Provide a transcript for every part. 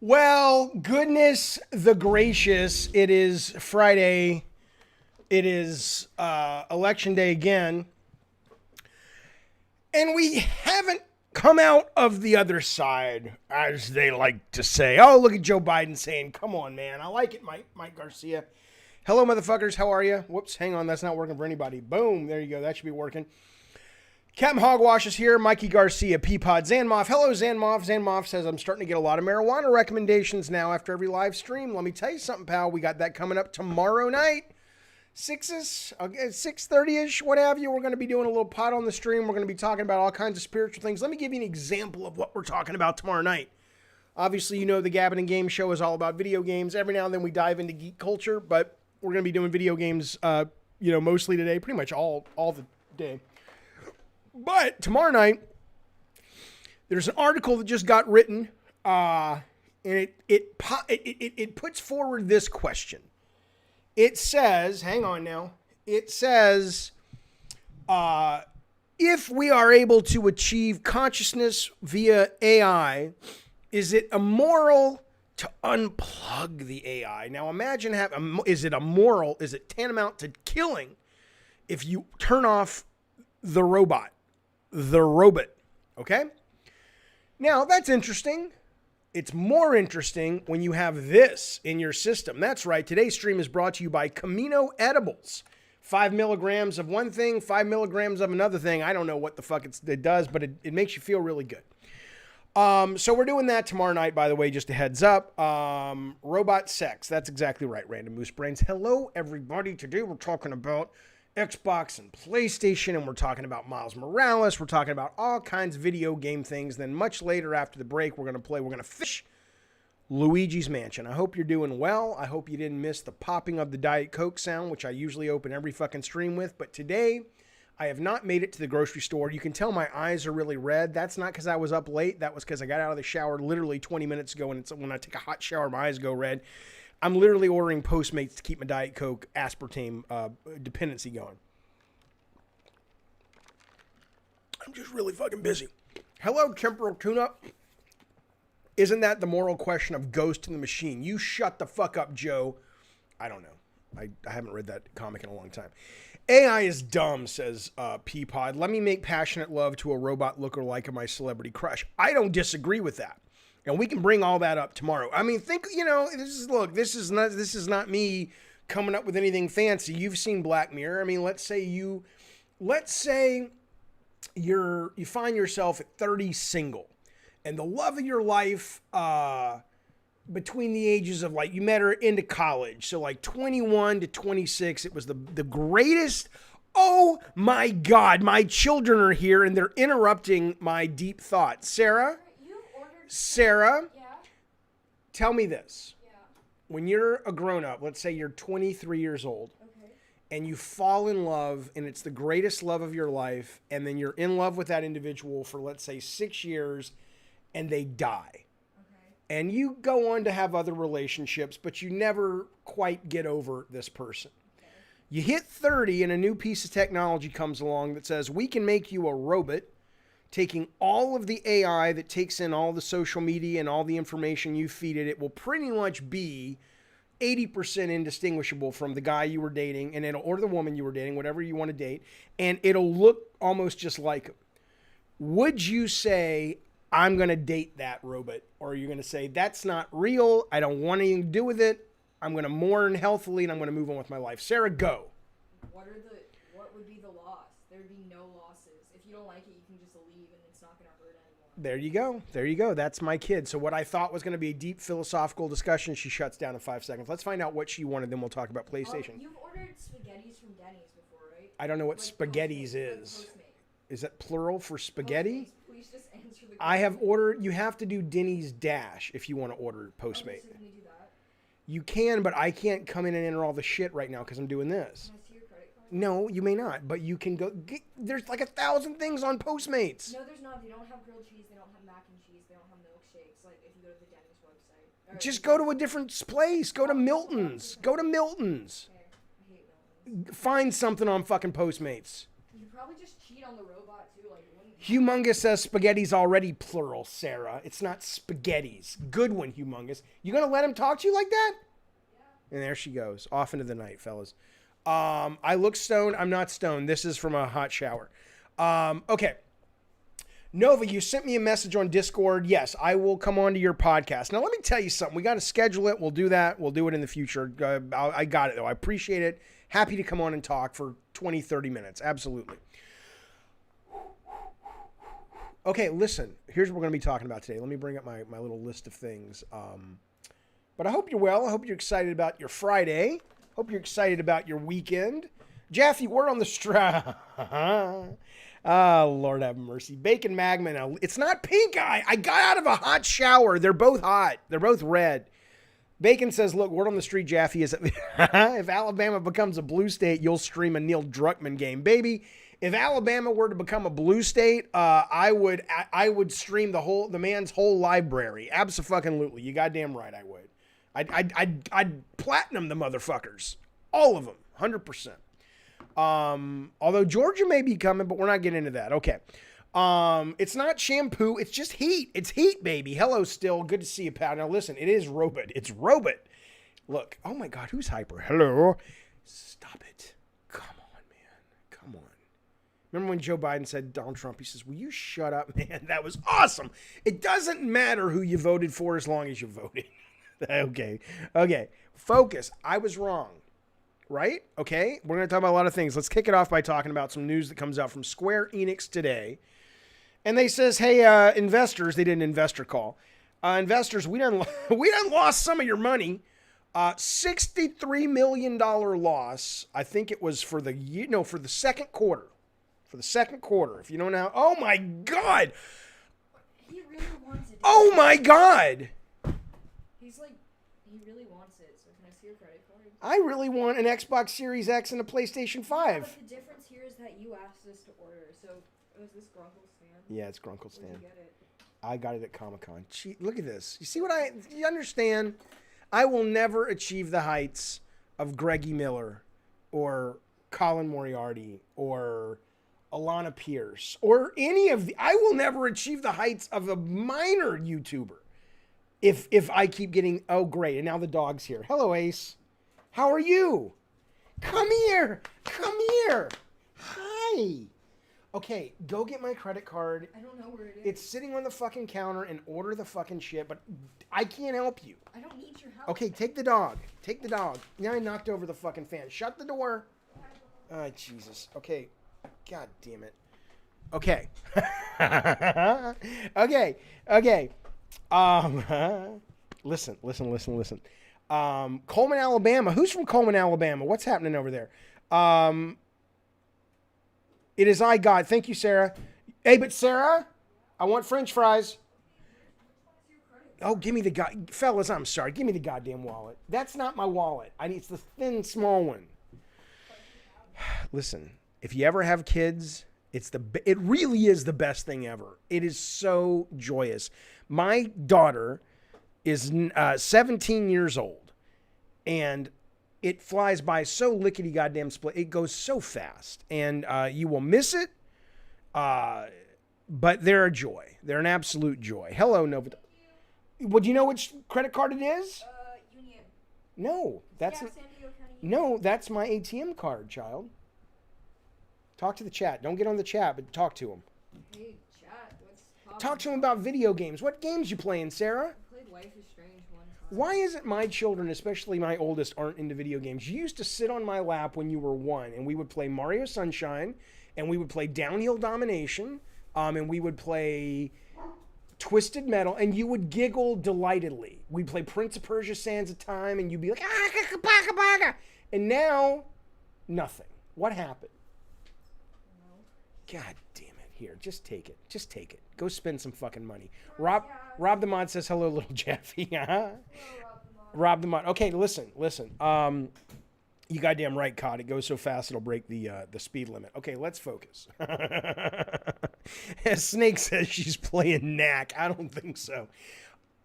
Well, goodness the gracious, it is Friday. It is election day again. And we haven't come out of the other side, as they like to say. Oh, look at Joe Biden saying, come on, man. I like it, Mike Garcia. Hello, motherfuckers. How are you? Whoops, hang on. That's not working for anybody. Boom. There you go. That should be working. Captain Hogwash is here. Mikey Garcia, Peapod, Zanmoff. Hello, Zanmoff. Zanmoff says, I'm starting to get a lot of marijuana recommendations now after every live stream. Let me tell you something, pal. We got that coming up tomorrow night. 6:30-ish, what have you. We're going to be doing a little pot on the stream. We're going to be talking about all kinds of spiritual things. Let me give you an example of what we're talking about tomorrow night. Obviously, you know the Gavin and Game Show is all about video games. Every now and then we dive into geek culture, but we're going to be doing video games, mostly today, pretty much all the day. But tomorrow night, there's an article that just got written, and it puts forward this question. It says, hang on now, it says, if we are able to achieve consciousness via AI, is it immoral to unplug the AI? Now imagine, is it immoral, is it tantamount to killing if you turn off the robot, okay? Now that's interesting. It's more interesting when you have this in your system. That's right. Today's stream is brought to you by Camino Edibles. 5 milligrams of one thing, 5 milligrams of another thing. I don't know what the fuck it does, but it makes you feel really good. So we're doing that tomorrow night, by the way, just a heads up. Robot sex. That's exactly right, Random Moose Brains. Hello, everybody. Today we're talking about Xbox and PlayStation, and we're talking about Miles Morales. We're talking about all kinds of video game things. Then much later after the break, we're going to fish Luigi's Mansion. I hope you're doing well. I hope you didn't miss the popping of the Diet Coke sound, which I usually open every fucking stream with. But today, I have not made it to the grocery store. You can tell my eyes are really red. That's not because I was up late. That was because I got out of the shower literally 20 minutes ago, and it's when I take a hot shower, my eyes go red. I'm literally ordering Postmates to keep my Diet Coke aspartame dependency going. I'm just really fucking busy. Hello, Temporal Tune-Up. Isn't that the moral question of Ghost in the Machine? You shut the fuck up, Joe. I don't know. I haven't read that comic in a long time. AI is dumb, says Peapod. Let me make passionate love to a robot lookalike of my celebrity crush. I don't disagree with that. And we can bring all that up tomorrow. I mean, this is not me coming up with anything fancy. You've seen Black Mirror. I mean, let's say you find yourself at 30 single, and the love of your life between the ages of, like, you met her into college. So like 21 to 26, it was the greatest. Oh my God, my children are here and they're interrupting my deep thoughts. Sarah, yeah. Tell me this. Yeah. When you're a grown-up, let's say you're 23 years old, Okay. and you fall in love, and it's the greatest love of your life, and then you're in love with that individual for, let's say, 6 years, and they die. Okay. And you go on to have other relationships, but you never quite get over this person. Okay. You hit 30, and a new piece of technology comes along that says, we can make you a robot, taking all of the AI that takes in all the social media and all the information you feed it. It will pretty much be 80% indistinguishable from the guy you were dating, or the woman you were dating, whatever you want to date, and it'll look almost just like him. Would you say, I'm going to date that robot? Or are you going to say, that's not real, I don't want anything to do with it, I'm going to mourn healthily, and I'm going to move on with my life? Sarah, go. What would be the loss? There would be no losses. If you don't like it, you can just leave and it's not going to hurt anymore. There you go. That's my kid. So what I thought was going to be a deep philosophical discussion, she shuts down in 5 seconds. Let's find out what she wanted, then we'll talk about PlayStation. You've ordered spaghettis from Denny's before, right? I don't know what Like spaghettis Postmates, is. like Postmates. Is that plural for spaghetti? Postmates, please just answer the question. I have ordered, you have to do Denny's Dash if you want to order Postmate. Okay, so can you do that? You can, but I can't come in and enter all the shit right now because I'm doing this. Can I see your credit card? No, you may not, but you can go. There's like 1,000 things on Postmates. No, there's not. They don't have grilled cheese. They don't have mac and cheese. They don't have milkshakes. Like, if you go to the Denny's website. Just go to a different place. Go to Milton's. Go to Milton's. Okay. I hate Milton's. Find something on fucking Postmates. You could probably just cheat on the robot, too. Like, it wouldn't Humongous says spaghetti's already plural, Sarah. It's not spaghettis. Good one, Humongous. You gonna let him talk to you like that? Yeah. And there she goes. Off into the night, fellas. I look stoned. I'm not stoned. This is from a hot shower. Okay. Nova, you sent me a message on Discord. Yes, I will come on to your podcast. Now, let me tell you something. We got to schedule it. We'll do that. We'll do it in the future. I got it, though. I appreciate it. Happy to come on and talk for 20, 30 minutes. Absolutely. Okay, listen. Here's what we're going to be talking about today. Let me bring up my little list of things. But I hope you're well. I hope you're excited about your Friday. Hope you're excited about your weekend. Jaffe, word on the strap. Oh, Lord have mercy. Bacon Magma. Now, it's not pink eye. I got out of a hot shower. They're both hot. They're both red. Bacon says, look, word on the street, Jaffe, is if Alabama becomes a blue state, you'll stream a Neil Druckmann game. Baby, if Alabama were to become a blue state, I would stream the man's whole library. Abso-fucking-lutely. You goddamn right I would. I'd platinum the motherfuckers. All of them. 100%. Although Georgia may be coming, but we're not getting into that. Okay. It's not shampoo. It's just heat. It's heat, baby. Hello, still. Good to see you, pal. Now, listen, it is Robot. It's Robot. Look. Oh, my God. Who's hyper? Hello. Stop it. Come on, man. Come on. Remember when Joe Biden said Donald Trump? He says, will you shut up, man? That was awesome. It doesn't matter who you voted for as long as you voted. Okay. Focus. I was wrong. Right? Okay. We're going to talk about a lot of things. Let's kick it off by talking about some news that comes out from Square Enix today. And they says, hey, investors, they did an investor call. Investors, we done lost some of your money. $63 million loss. I think it was for the second quarter. For the second quarter. If you don't know. Oh my God. He really wants it. Oh my God. He's like, he really wants it. So can I see your credit card? I really want an Xbox Series X and a PlayStation 5. Yeah, but the difference here is that you asked us to order. So was this Grunkle stand? Yeah, it's Grunkle stand. Where'd you get it? I got it at Comic-Con. Gee, look at this. You see you understand? I will never achieve the heights of Greggy Miller or Colin Moriarty or Alana Pierce or I will never achieve the heights of a minor YouTuber if I keep getting, oh great, and now the dog's here. Hello, Ace. How are you? Come here. Hi. Okay, go get my credit card. I don't know where it is. It's sitting on the fucking counter and order the fucking shit, but I can't help you. I don't need your help. Okay, take the dog. Now I knocked over the fucking fan. Shut the door. Oh, Jesus. Okay. God damn it. Okay. Okay. Listen. Coleman, Alabama. Who's from Coleman, Alabama? What's happening over there? It is I, God. Thank you, Sarah. Hey, but Sarah, I want French fries. Oh, give me fellas, I'm sorry. Give me the goddamn wallet. That's not my wallet. It's the thin, small one. Listen, if you ever have kids, it really is the best thing ever. It is so joyous. My daughter is 17 years old, and it flies by so lickety goddamn split. It goes so fast, and you will miss it. But they're a joy. They're an absolute joy. Hello, Nova. Well, do you know which credit card it is? Union. No, that's that's my ATM card, child. Talk to the chat. Don't get on the chat, but talk to them. Hey, chat. Talk to them about video games. What games you playing, Sarah? I played Life is Strange one time. Why is it my children, especially my oldest, aren't into video games? You used to sit on my lap when you were 1, and we would play Mario Sunshine, and we would play Downhill Domination, and we would play Twisted Metal, and you would giggle delightedly. We'd play Prince of Persia Sands of Time, and you'd be like, ah, and now, nothing. What happened? God damn it. Here, just take it. Go spend some fucking money. Rob the Mod says, hello, little Jaffe. Rob the Mod. Okay, listen. You goddamn right, Cod. It goes so fast it'll break the speed limit. Okay, let's focus. Snake says she's playing Knack. I don't think so.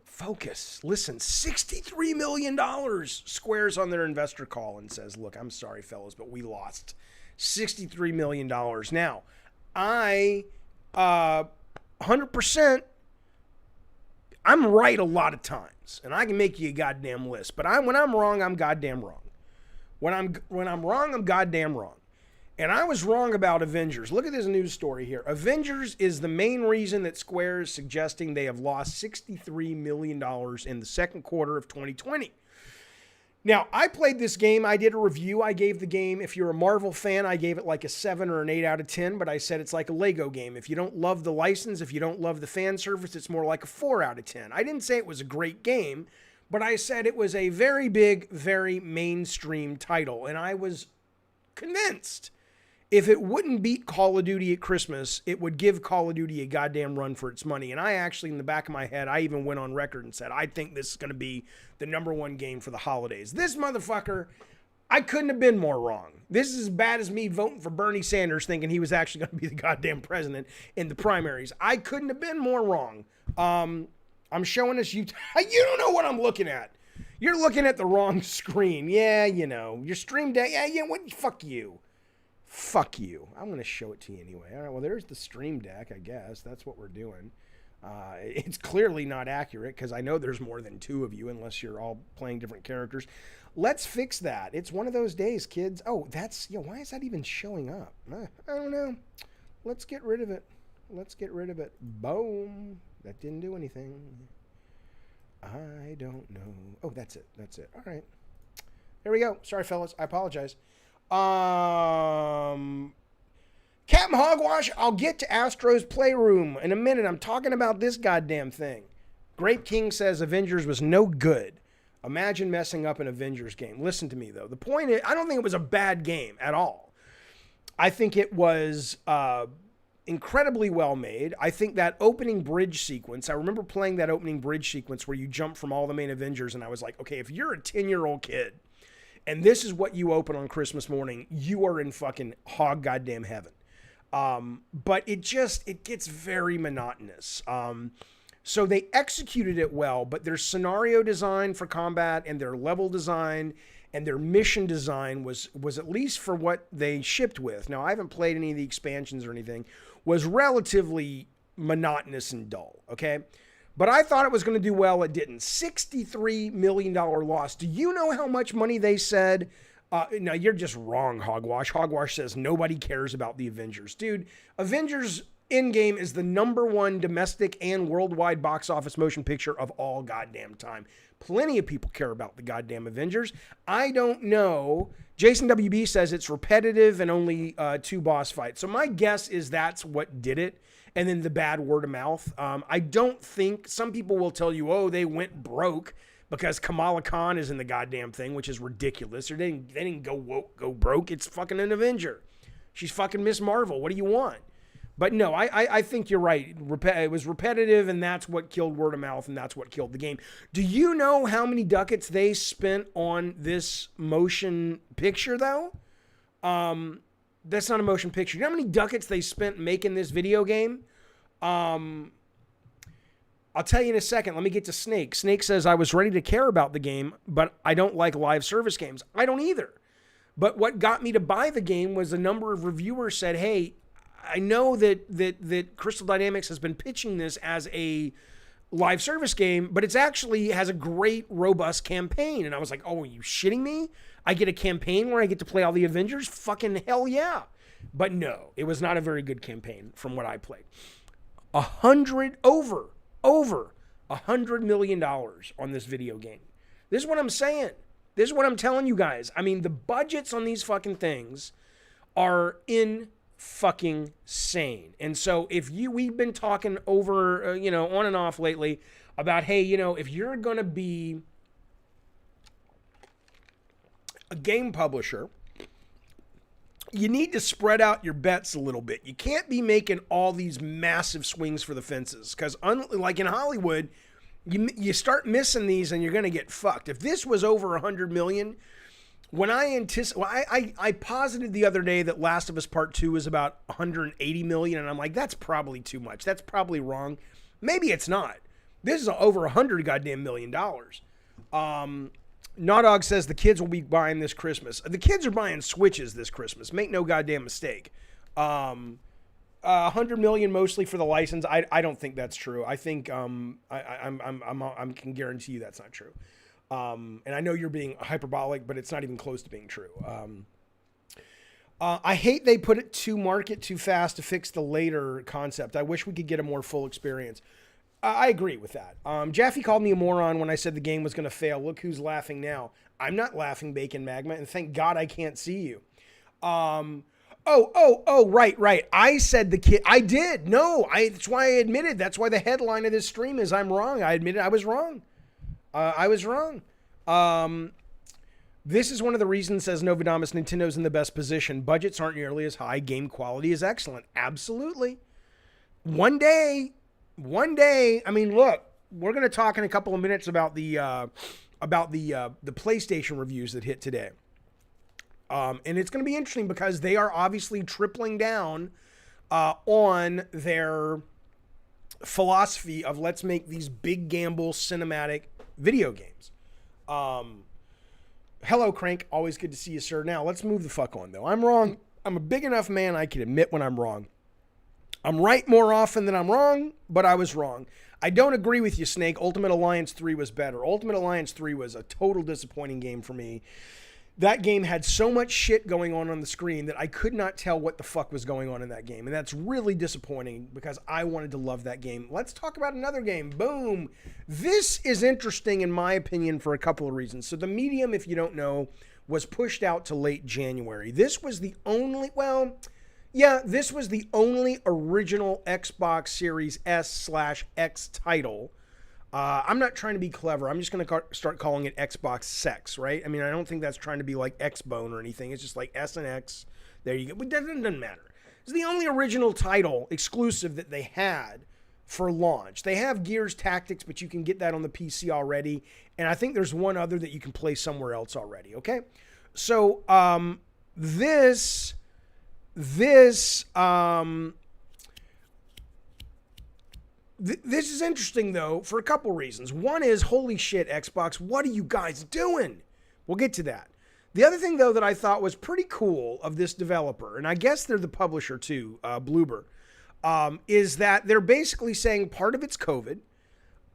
Focus. Listen, $63 million. Squares on their investor call and says, look, I'm sorry, fellas, but we lost $63 million. Now, I 100%, I'm right a lot of times, and I can make you a goddamn list. But when I'm wrong, I'm goddamn wrong. When I'm wrong, I'm goddamn wrong. And I was wrong about Avengers. Look at this news story here. Avengers is the main reason that Square is suggesting they have lost $63 million in the second quarter of 2020. Now, I played this game. I did a review. I gave the game, if you're a Marvel fan, I gave it like a 7 or an 8 out of 10, but I said it's like a Lego game. If you don't love the license, if you don't love the fan service, it's more like a 4 out of 10. I didn't say it was a great game, but I said it was a very big, very mainstream title, and I was convinced if it wouldn't beat Call of Duty at Christmas, it would give Call of Duty a goddamn run for its money. And I actually, in the back of my head, I even went on record and said, I think this is going to be the #1 game for the holidays. This motherfucker, I couldn't have been more wrong. This is as bad as me voting for Bernie Sanders thinking he was actually going to be the goddamn president in the primaries. I couldn't have been more wrong. I'm showing us you don't know what I'm looking at. You're looking at the wrong screen. Yeah, you know. Your stream deck. Yeah, what? Fuck you. Fuck you. I'm going to show it to you anyway. All right, well, there's the stream deck, I guess. That's what we're doing. It's clearly not accurate because I know there's more than 2 of you unless you're all playing different characters. Let's fix that. It's one of those days, kids. Oh, that's, why is that even showing up? I don't know. Let's get rid of it. Let's get rid of it. Boom. That didn't do anything. I don't know. Oh, that's it. That's it. All right. There we go. Sorry, fellas. I apologize. Captain Hogwash, I'll get to Astro's Playroom in a minute. I'm talking about this goddamn thing. Grape King says Avengers was no good. Imagine messing up an Avengers game. Listen to me, though. The point is, I don't think it was a bad game at all. I think it was incredibly well made. I think that opening bridge sequence, I remember playing that opening bridge sequence where you jump from all the main Avengers, and I was like, okay, if you're a 10-year-old kid, and this is what you open on Christmas morning, you are in fucking hog goddamn heaven. But it gets very monotonous. So they executed it well, but their scenario design for combat and their level design and their mission design was at least for what they shipped with. Now, I haven't played any of the expansions or anything, was relatively monotonous and dull, okay? But I thought it was going to do well. It didn't. $63 million loss. Do you know how much money they said? No, you're just wrong, Hogwash. Hogwash says nobody cares about the Avengers. Dude, Avengers Endgame is the #1 domestic and worldwide box office motion picture of all goddamn time. Plenty of people care about the goddamn Avengers. I don't know. Jason WB says it's repetitive and only 2 boss fights. So my guess is that's what did it. And then the bad word of mouth. I don't think, some people will tell you, oh, they went broke because Kamala Khan is in the goddamn thing, which is ridiculous. Or they didn't go broke. It's fucking an Avenger. She's fucking Miss Marvel. What do you want? But no, I think you're right. It was repetitive, and that's what killed word of mouth, and that's what killed the game. Do you know how many ducats they spent on this motion picture, though? That's not a motion picture. You know how many ducats they spent making this video game? I'll tell you in a second. Let me get to Snake. Snake says, I was ready to care about the game, but I don't like live service games. I don't either. But what got me to buy the game was a number of reviewers said, hey, I know that Crystal Dynamics has been pitching this as a live service game, but it's actually has a great, robust campaign. And I was like, oh, are you shitting me? I get a campaign where I get to play all the Avengers? Fucking hell yeah. But no, it was not a very good campaign from what I played. Over $100 million on this video game. This is what I'm saying. This is what I'm telling you guys. I mean, the budgets on these fucking things are fucking sane. And so we've been talking over, on and off lately about, hey, if you're going to be a game publisher, you need to spread out your bets a little bit. You can't be making all these massive swings for the fences because like in Hollywood, you start missing these and you're going to get fucked. If this was over 100 million, when I posited the other day that Last of Us Part 2 is about 180 million, and I'm like, that's probably too much. That's probably wrong. Maybe it's not. This is over 100 goddamn million dollars. Nawdog says the kids will be buying this Christmas. The kids are buying Switches this Christmas. Make no goddamn mistake. 100 million mostly for the license. I don't think that's true. I think I can guarantee you that's not true. And I know you're being hyperbolic, but it's not even close to being true. I hate they put it to market too fast to fix the later concept. I wish we could get a more full experience. I agree with that. Jaffe called me a moron when I said the game was going to fail. Look who's laughing now. I'm not laughing, Bacon Magma, and thank God I can't see you. Right. I said the kid. I did. No, that's why I admitted. That's why the headline of this stream is I'm wrong. I admitted I was wrong. I was wrong. This is one of the reasons, says Novodamus, Nintendo's in the best position. Budgets aren't nearly as high. Game quality is excellent. Absolutely. One day, I mean, look, we're going to talk in a couple of minutes about the PlayStation reviews that hit today. And it's going to be interesting because they are obviously tripling down on their philosophy of let's make these big gamble cinematic video games. Hello, Crank. Always good to see you, sir. Now, let's move the fuck on, though. I'm wrong. I'm a big enough man I can admit when I'm wrong. I'm right more often than I'm wrong, but I was wrong. I don't agree with you, Snake. Ultimate Alliance 3 was better. Ultimate Alliance 3 was a total disappointing game for me. That game had so much shit going on the screen that I could not tell what the fuck was going on in that game. And that's really disappointing because I wanted to love that game. Let's talk about another game. Boom. This is interesting in my opinion for a couple of reasons. So the Medium, if you don't know, was pushed out to late January. This was the only, this was the only original Xbox Series S/X title. I'm not trying to be clever. I'm just going to start calling it Xbox Sex, right? I mean, I don't think that's trying to be like X-Bone or anything. It's just like S and X. There you go. But that doesn't matter. It's the only original title exclusive that they had for launch. They have Gears Tactics, but you can get that on the PC already. And I think there's one other that you can play somewhere else already, okay? So, this is interesting, though, for a couple reasons. One is, holy shit, Xbox, what are you guys doing? We'll get to that. The other thing, though, that I thought was pretty cool of this developer, and I guess they're the publisher, too, Bloober, is that they're basically saying part of it's COVID,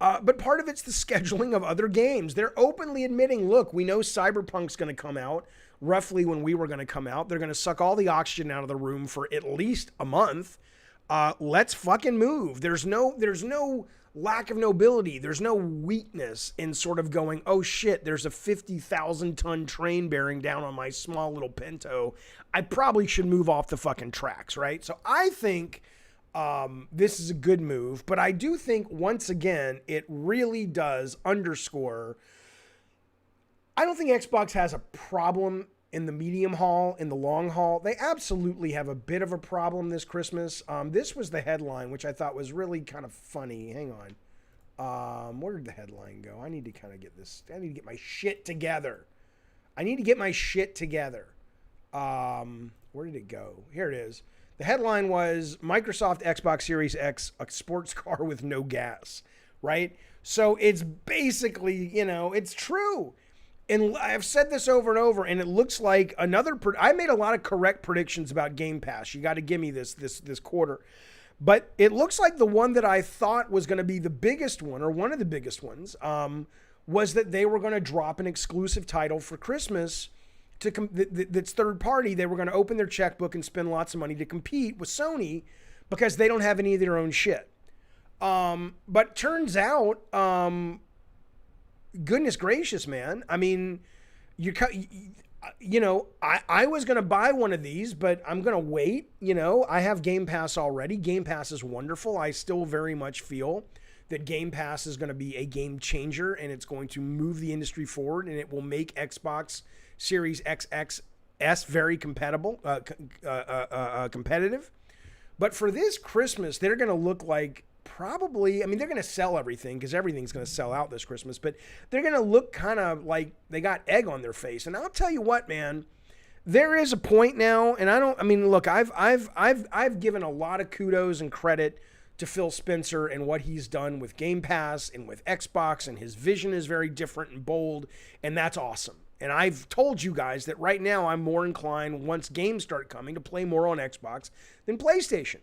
but part of it's the scheduling of other games. They're openly admitting, look, we know Cyberpunk's going to come out roughly when we were going to come out. They're going to suck all the oxygen out of the room for at least a month. Let's fucking move. There's no lack of nobility. There's no weakness in sort of going, oh shit, there's a 50,000 ton train bearing down on my small little Pinto. I probably should move off the fucking tracks, right? So I think this is a good move, but I do think once again, it really does underscore, I don't think Xbox has a problem in the medium haul, in the long haul. They absolutely have a bit of a problem this Christmas. This was the headline, which I thought was really kind of funny. Hang on. Where did the headline go? I need to kind of get this. I need to get my shit together. Where did it go? Here it is. The headline was Microsoft Xbox Series X, a sports car with no gas, right? So it's basically, it's true. And I've said this over and over, and it looks like I made a lot of correct predictions about Game Pass. You got to give me this quarter. But it looks like the one that I thought was going to be the biggest one, or one of the biggest ones, was that they were going to drop an exclusive title for Christmas that's third party. They were going to open their checkbook and spend lots of money to compete with Sony because they don't have any of their own shit. But turns out, goodness gracious, man. I mean, I was going to buy one of these, but I'm going to wait. I have Game Pass already. Game Pass is wonderful. I still very much feel that Game Pass is going to be a game changer, and it's going to move the industry forward, and it will make Xbox Series XS very competitive. But for this Christmas, they're going to look like probably, they're going to sell everything because everything's going to sell out this Christmas, but they're going to look kind of like they got egg on their face. And I'll tell you what, man, there is a point now, and look, I've given a lot of kudos and credit to Phil Spencer and what he's done with Game Pass and with Xbox, and his vision is very different and bold, and that's awesome. And I've told you guys that right now I'm more inclined, once games start coming, to play more on Xbox than PlayStation.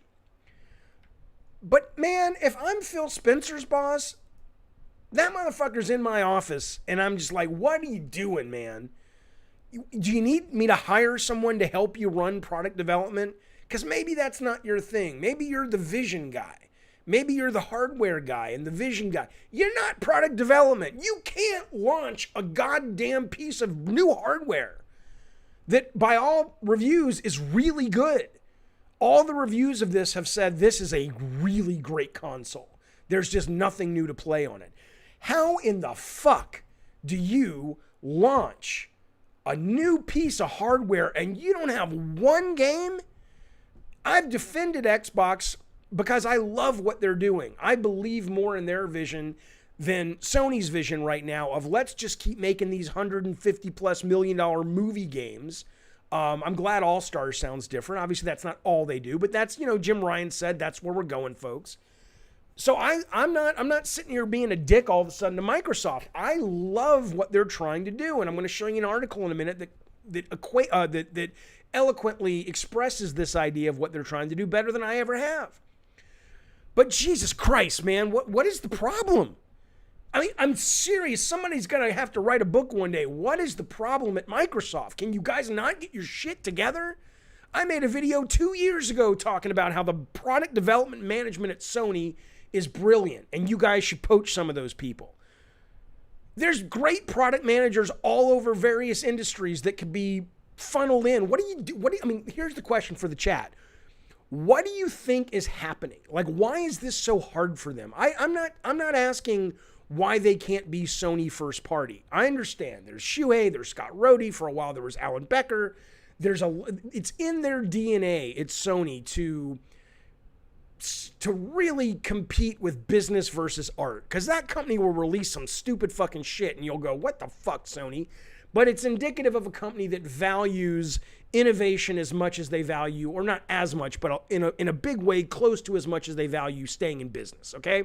But man, if I'm Phil Spencer's boss, that motherfucker's in my office and I'm just like, what are you doing, man? Do you need me to hire someone to help you run product development? Because maybe that's not your thing. Maybe you're the vision guy. Maybe you're the hardware guy and the vision guy. You're not product development. You can't launch a goddamn piece of new hardware that by all reviews is really good. All the reviews of this have said this is a really great console. There's just nothing new to play on it. How in the fuck do you launch a new piece of hardware and you don't have one game? I've defended Xbox because I love what they're doing. I believe more in their vision than Sony's vision right now of let's just keep making these $150+ million movie games. I'm glad All Stars sounds different. Obviously, that's not all they do, but that's, Jim Ryan said that's where we're going, folks. So I'm not sitting here being a dick all of a sudden to Microsoft. I love what they're trying to do, and I'm going to show you an article in a minute that eloquently expresses this idea of what they're trying to do better than I ever have. But Jesus Christ, man, what is the problem? I mean, I'm serious. Somebody's going to have to write a book one day. What is the problem at Microsoft? Can you guys not get your shit together? I made a video 2 years ago talking about how the product development management at Sony is brilliant, and you guys should poach some of those people. There's great product managers all over various industries that could be funneled in. What do you do? I mean, here's the question for the chat. What do you think is happening? Like, why is this so hard for them? I'm not asking why they can't be Sony first party. I understand. There's Shuhei, there's Scott Rhodey. For a while, there was Alan Becker. It's in their DNA. It's Sony to really compete with business versus art. Because that company will release some stupid fucking shit and you'll go, what the fuck, Sony? But it's indicative of a company that values innovation as much as they value, or not as much, but in a big way, close to as much as they value staying in business, okay?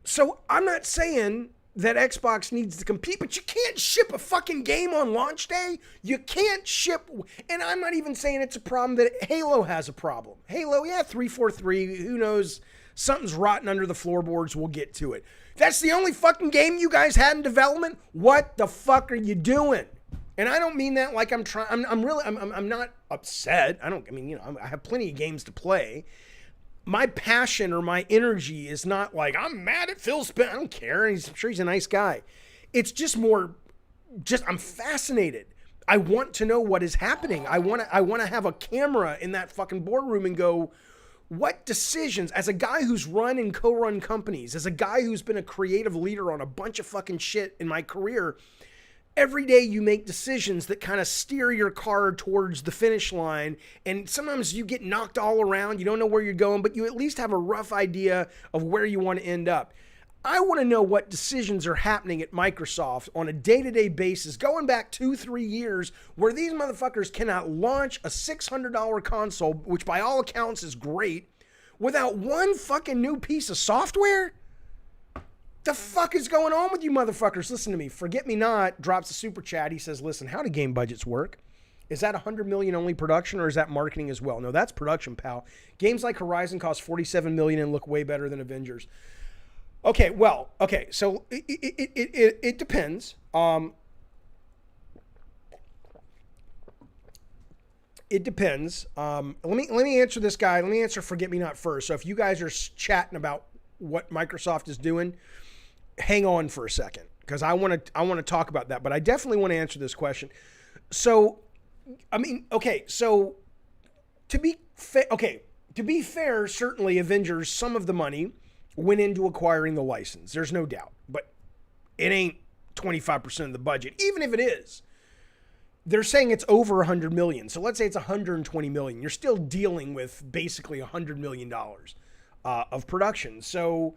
So I'm not saying that Xbox needs to compete, but you can't ship a fucking game on launch day. You can't ship, and I'm not even saying it's a problem that Halo has a problem. Halo, yeah, 343, who knows? Something's rotten under the floorboards. We'll get to it. That's the only fucking game you guys had in development. What the fuck are you doing? And I don't mean that like I'm trying. I'm not upset. I have plenty of games to play. My passion or my energy is not like I'm mad at Phil Spencer. I don't care. I'm sure he's a nice guy. It's just I'm fascinated. I want to know what is happening. I want to have a camera in that fucking boardroom and go, what decisions, as a guy who's run and co-run companies, as a guy who's been a creative leader on a bunch of fucking shit in my career, every day you make decisions that kind of steer your car towards the finish line. And sometimes you get knocked all around. You don't know where you're going, but you at least have a rough idea of where you want to end up. I want to know what decisions are happening at Microsoft on a day-to-day basis, going back 2-3 years, where these motherfuckers cannot launch a $600 console, which by all accounts is great, without one fucking new piece of software? The fuck is going on with you motherfuckers? Listen to me. Forget Me Not drops a super chat. He says, listen, how do game budgets work? Is that $100 million only production, or is that marketing as well? No, that's production, pal. Games like Horizon cost $47 million and look way better than Avengers. Okay, so it depends. It depends. Let me answer this guy. Let me answer Forget Me Not first. So if you guys are chatting about what Microsoft is doing, hang on for a second, because I want to talk about that. But I definitely want to answer this question. So, so to be fair, certainly Avengers, some of the money went into acquiring the license. There's no doubt. But it ain't 25% of the budget. Even if it is, they're saying it's over 100 million. So let's say it's 120 million. You're still dealing with basically $100 million of production. So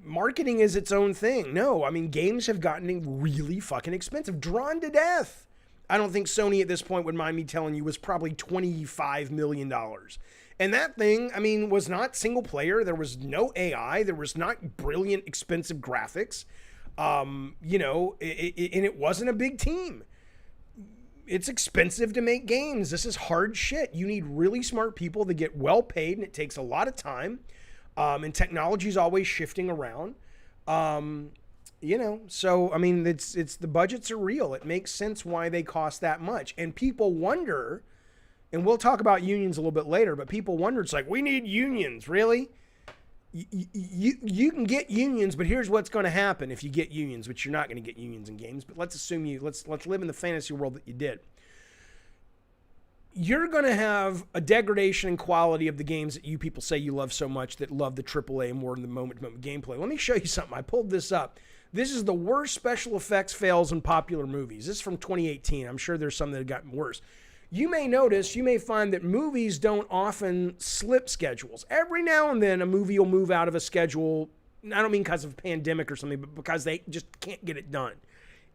marketing is its own thing. No, I mean, games have gotten really fucking expensive, drawn to death. I don't think Sony at this point would mind me telling you was probably $25 million. And that thing, I mean, was not single player. There was no AI. There was not brilliant, expensive graphics. And it wasn't a big team. it's expensive to make games. This is hard shit. You need really smart people that get well paid, and it takes a lot of time. And technology is always shifting around. So I mean, it's the budgets are real. It makes sense why they cost that much, and people wonder. And we'll talk about unions a little bit later, but people wonder. It's like, we need unions, really? You can get unions, but here's what's going to happen if you get unions, which you're not going to get unions in games. But let's assume let's live in the fantasy world that you did. You're going to have a degradation in quality of the games that you people say you love so much, that love the AAA more than the moment-to-moment gameplay. Let me show you something. I pulled this up. This is the worst special effects fails in popular movies. This is from 2018. I'm sure there's some that have gotten worse. You may find that movies don't often slip schedules. Every now and then a movie will move out of a schedule. I don't mean because of a pandemic or something, but because they just can't get it done.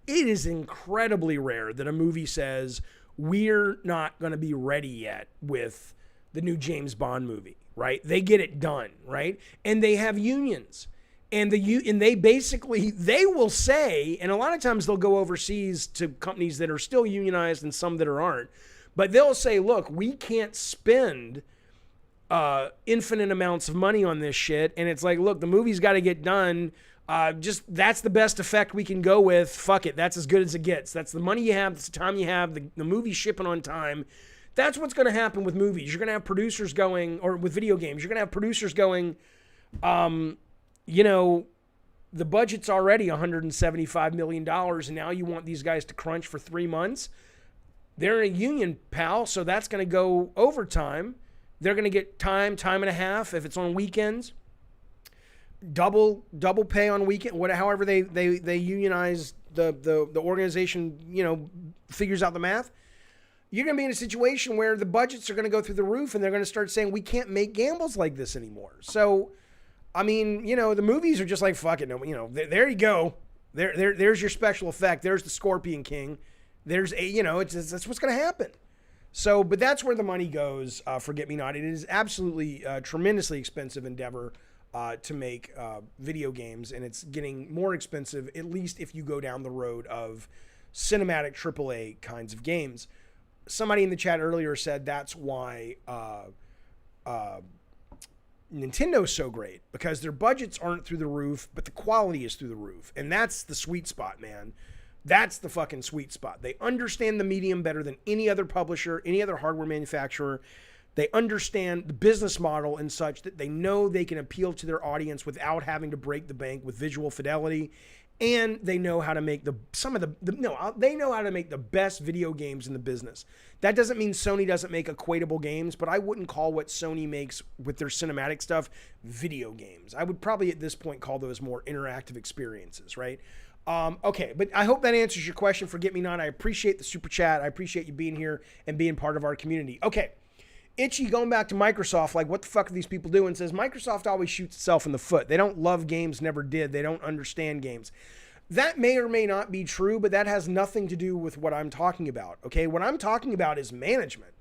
It is incredibly rare that a movie says, we're not going to be ready yet with the new James Bond movie, right? They get it done, right? And they have unions. And they will say, and a lot of times they'll go overseas to companies that are still unionized and some that aren't. But they'll say, look, we can't spend infinite amounts of money on this shit. And it's like, look, the movie's got to get done. That's the best effect we can go with. Fuck it. That's as good as it gets. That's the money you have. That's the time you have. The movie's shipping on time. That's what's going to happen with movies. You're going to have producers going, or with video games, you're going to have producers going, the budget's already $175 million, and now you want these guys to crunch for 3 months. They're in a union, pal, so that's going to go overtime. They're going to get time and a half if it's on weekends. Double pay on weekend. However they unionize the organization, figures out the math. You're going to be in a situation where the budgets are going to go through the roof, and they're going to start saying we can't make gambles like this anymore. So, I mean, the movies are just like, fuck it, there you go. There's your special effect. There's the Scorpion King. There's that's what's going to happen. So, but that's where the money goes. Forget Me Not. It is absolutely a tremendously expensive endeavor to make video games, and it's getting more expensive, at least if you go down the road of cinematic AAA kinds of games. Somebody in the chat earlier said that's why Nintendo's so great, because their budgets aren't through the roof, but the quality is through the roof. And that's the sweet spot, man. That's the fucking sweet spot. They understand the medium better than any other publisher, any other hardware manufacturer. They understand the business model and such that they know they can appeal to their audience without having to break the bank with visual fidelity. And they know how to make they know how to make the best video games in the business. That doesn't mean Sony doesn't make equatable games, but I wouldn't call what Sony makes with their cinematic stuff video games. I would probably at this point call those more interactive experiences, right? Okay, but I hope that answers your question. Forget Me Not. I appreciate the super chat. I appreciate you being here and being part of our community. Okay, Itchy, going back to Microsoft, like, what the fuck are these people doing? Says Microsoft always shoots itself in the foot. They don't love games, never did. They don't understand games. That may or may not be true, but that has nothing to do with what I'm talking about. Okay, what I'm talking about is management.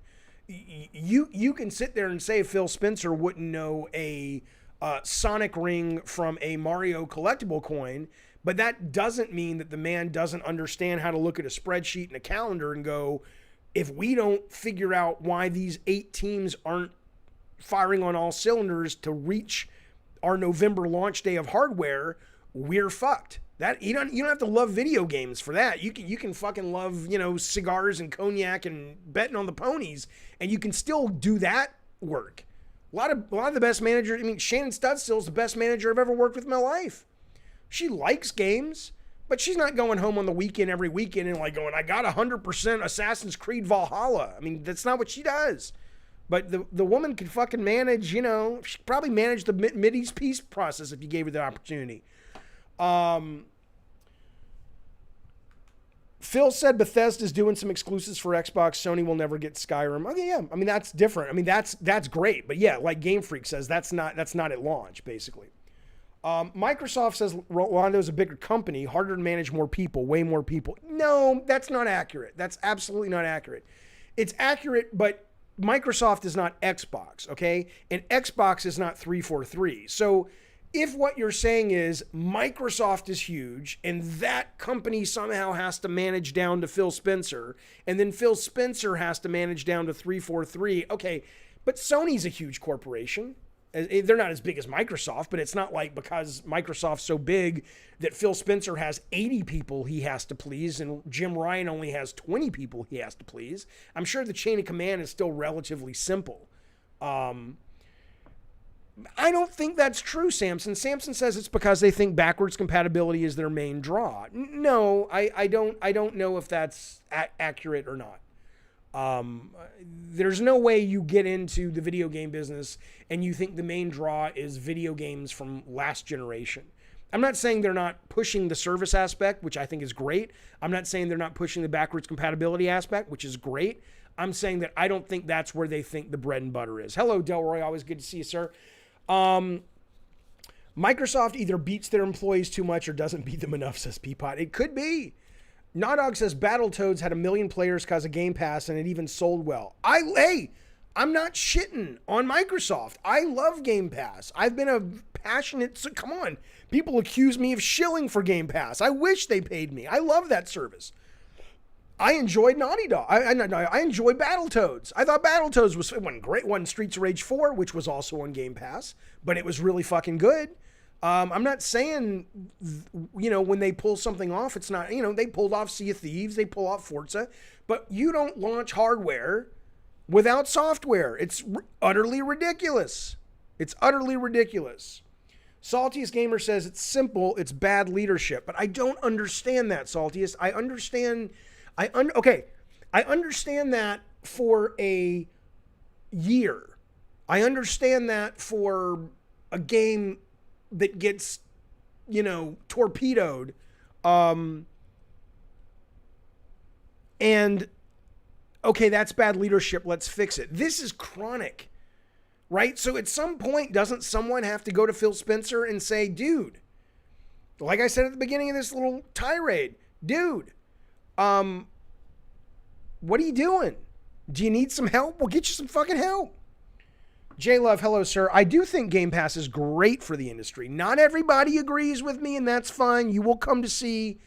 You can sit there and say Phil Spencer wouldn't know a Sonic ring from a Mario collectible coin, but that doesn't mean that the man doesn't understand how to look at a spreadsheet and a calendar and go, if we don't figure out why these 8 teams aren't firing on all cylinders to reach our November launch day of hardware, we're fucked. That you don't have to love video games for that. You can fucking love, cigars and cognac and betting on the ponies, and you can still do that work. A lot of the best managers, Shannon Studstill's the best manager I've ever worked with in my life. She likes games, but she's not going home on the weekend every weekend and like going, I got 100% Assassin's Creed Valhalla. That's not what she does. But the woman could fucking manage, she could probably manage the Mideast peace process if you gave her the opportunity. Phil said Bethesda's doing some exclusives for Xbox. Sony will never get Skyrim. Okay, yeah. That's different. That's great. But yeah, like Game Freak says, that's not at launch, basically. Microsoft says Rolondo's a bigger company, harder to manage more people, way more people. No, that's not accurate. That's absolutely not accurate. It's accurate, but Microsoft is not Xbox, okay? And Xbox is not 343. So if what you're saying is Microsoft is huge and that company somehow has to manage down to Phil Spencer, and then Phil Spencer has to manage down to 343, okay, but Sony's a huge corporation. They're not as big as Microsoft, but it's not like because Microsoft's so big that Phil Spencer has 80 people he has to please and Jim Ryan only has 20 people he has to please. I'm sure the chain of command is still relatively simple. I don't think that's true, Samson. Samson says it's because they think backwards compatibility is their main draw. No, I don't know if that's accurate or not. There's no way you get into the video game business and you think the main draw is video games from last generation. I'm not saying they're not pushing the service aspect, which I think is great. I'm not saying they're not pushing the backwards compatibility aspect, which is great. I'm saying that I don't think that's where they think the bread and butter is. Hello, Delroy. Always good to see you, sir. Microsoft either beats their employees too much or doesn't beat them enough, says Peapod. It could be. Nodog says Battletoads had 1 million players because of Game Pass and it even sold well. I'm not shitting on Microsoft. I love Game Pass. I've been a passionate... Come on. People accuse me of shilling for Game Pass. I wish they paid me. I love that service. I enjoyed Naughty Dog. I enjoyed Battletoads. I thought Battletoads wasn't great. One Streets of Rage 4, which was also on Game Pass, but it was really fucking good. I'm not saying, when they pull something off, it's not, they pulled off Sea of Thieves, they pull off Forza, but you don't launch hardware without software. It's utterly ridiculous. It's utterly ridiculous. Saltiest Gamer says it's simple, it's bad leadership, but I don't understand that, Saltiest. I understand that for a year. I understand that for a game that gets, torpedoed. And okay, that's bad leadership. Let's fix it. This is chronic, right? So at some point, doesn't someone have to go to Phil Spencer and say, dude, like I said at the beginning of this little tirade, dude, what are you doing? Do you need some help? We'll get you some fucking help. J-Love, hello, sir. I do think Game Pass is great for the industry. Not everybody agrees with me, and that's fine. You will come to see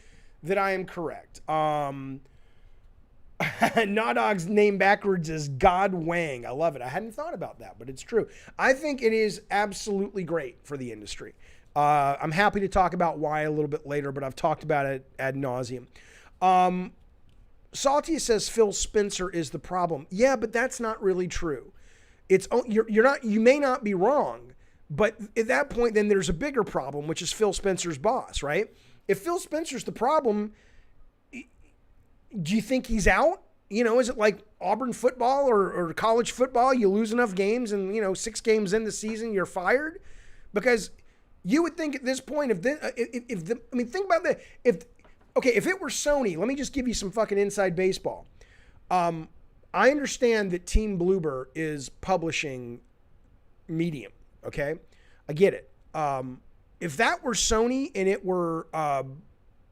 that I am correct. Nodog's name backwards is God Wang. I love it. I hadn't thought about that, but it's true. I think it is absolutely great for the industry. I'm happy to talk about why a little bit later, but I've talked about it ad nauseum. Salty says Phil Spencer is the problem. Yeah, but that's not really true. You may not be wrong, but at that point, then there's a bigger problem, which is Phil Spencer's boss, right? If Phil Spencer's the problem, do you think he's out? Is it like Auburn football or college football? You lose enough games and, 6 games in the season, you're fired? Because you would think at this point, think about that. If it were Sony, let me just give you some fucking inside baseball. I understand that Team Bloober is publishing Medium, okay? I get it. If that were Sony and it were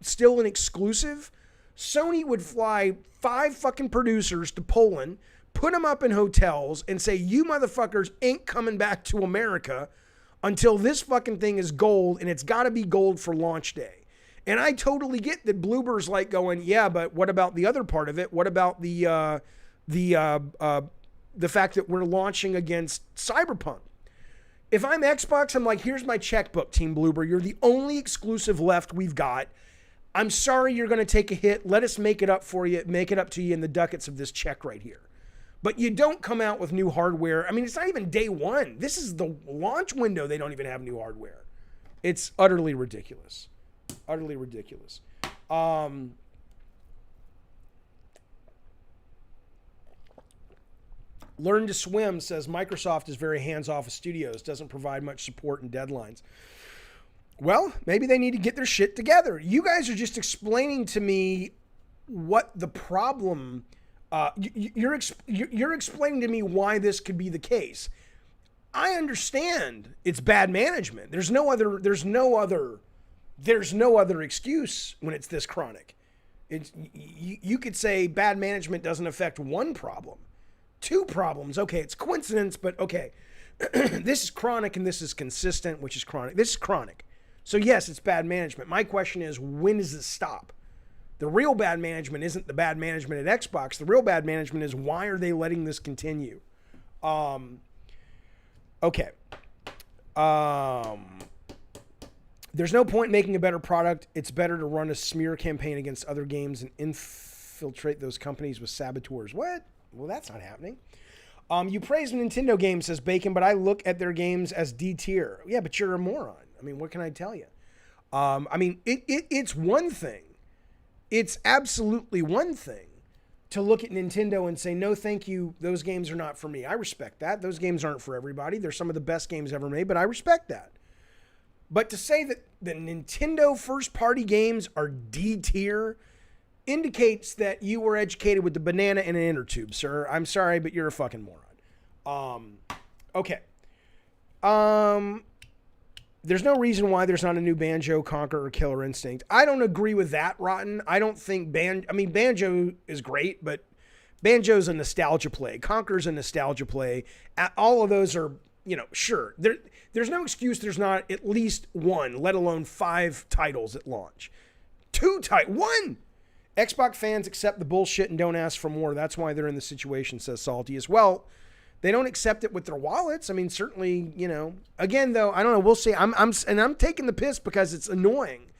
still an exclusive, Sony would fly 5 fucking producers to Poland, put them up in hotels, and say, you motherfuckers ain't coming back to America until this fucking thing is gold, and it's got to be gold for launch day. And I totally get that Bloober's like going, yeah, but what about the other part of it? What about the fact that we're launching against Cyberpunk? If I'm Xbox, I'm like, here's my checkbook, Team Bloober. You're the only exclusive left we've got. I'm sorry you're going to take a hit. Let us make it up for you, make it up to you in the ducats of this check right here. But you don't come out with new hardware. I mean, it's not even day one. This is the launch window. They don't even have new hardware. It's utterly ridiculous. Utterly ridiculous. Learn to Swim says Microsoft is very hands-off of studios, doesn't provide much support and deadlines. Well, maybe they need to get their shit together. You guys are just explaining to me what the problem. You're explaining to me why this could be the case. I understand it's bad management. There's no other excuse when it's this chronic. You could say bad management doesn't affect one problem. 2 problems. Okay, it's coincidence, but okay. This is chronic and this is consistent, which is chronic. This is chronic. So yes, it's bad management. My question is, when does it stop? The real bad management isn't the bad management at Xbox. The real bad management is, why are they letting this continue? Okay. There's no point in making a better product. It's better to run a smear campaign against other games and infiltrate those companies with saboteurs. What? Well, that's not happening. You praise Nintendo games, says Bacon, but I look at their games as D tier. Yeah, but you're a moron. I mean, what can I tell you? I mean, it's one thing. It's absolutely one thing to look at Nintendo and say, no, thank you. Those games are not for me. I respect that. Those games aren't for everybody. They're some of the best games ever made, but I respect that. But to say that the Nintendo first-party games are D tier indicates that you were educated with the banana in an inner tube, sir. I'm sorry, but you're a fucking moron. Okay. There's no reason why there's not a new Banjo, Conquer, or Killer Instinct. I don't agree with that, Rotten. I don't think Banjo is great, but Banjo's a nostalgia play. Conquer's a nostalgia play. All of those are, sure. There's no excuse there's not at least one, let alone 5 titles at launch. 1! Xbox fans accept the bullshit and don't ask for more. That's why they're in the situation, says Salty as well. They don't accept it with their wallets. I mean, certainly, Again, though, I don't know. We'll see. I'm taking the piss because it's annoying,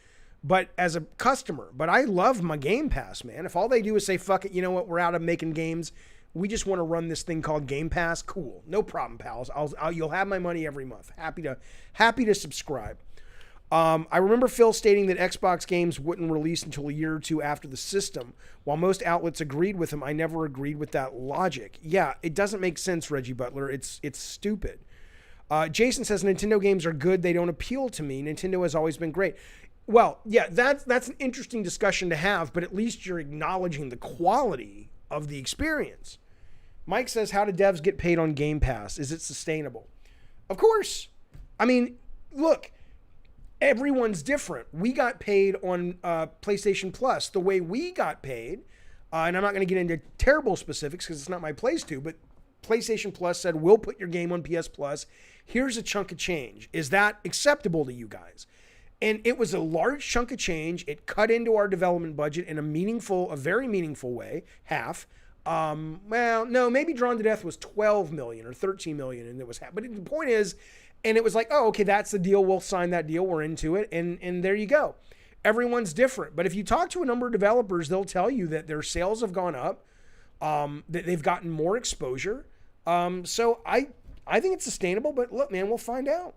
but as a customer. But I love my Game Pass, man. If all they do is say, "Fuck it," you know what? We're out of making games. We just want to run this thing called Game Pass. Cool, no problem, pals. You'll have my money every month. Happy to subscribe. I remember Phil stating that Xbox games wouldn't release until a year or two after the system. While most outlets agreed with him, I never agreed with that logic. Yeah, it doesn't make sense, Reggie Butler. It's stupid. Jason says Nintendo games are good. They don't appeal to me. Nintendo has always been great. Well, yeah, that's an interesting discussion to have, but at least you're acknowledging the quality of the experience. Mike says, how do devs get paid on Game Pass? Is it sustainable? Of course. I mean, look. Everyone's different. We got paid on PlayStation Plus. The way we got paid, and I'm not going to get into terrible specifics because it's not my place to, but PlayStation Plus said, we'll put your game on PS Plus. Here's a chunk of change. Is that acceptable to you guys? And it was a large chunk of change. It cut into our development budget in a very meaningful way, half. Well, no, maybe Drawn to Death was 12 million or 13 million, and it was half. But the point is, and it was like, oh, okay, that's the deal. We'll sign that deal. We're into it. And there you go. Everyone's different. But if you talk to a number of developers, they'll tell you that their sales have gone up, that they've gotten more exposure. So I think it's sustainable, but look, man, we'll find out.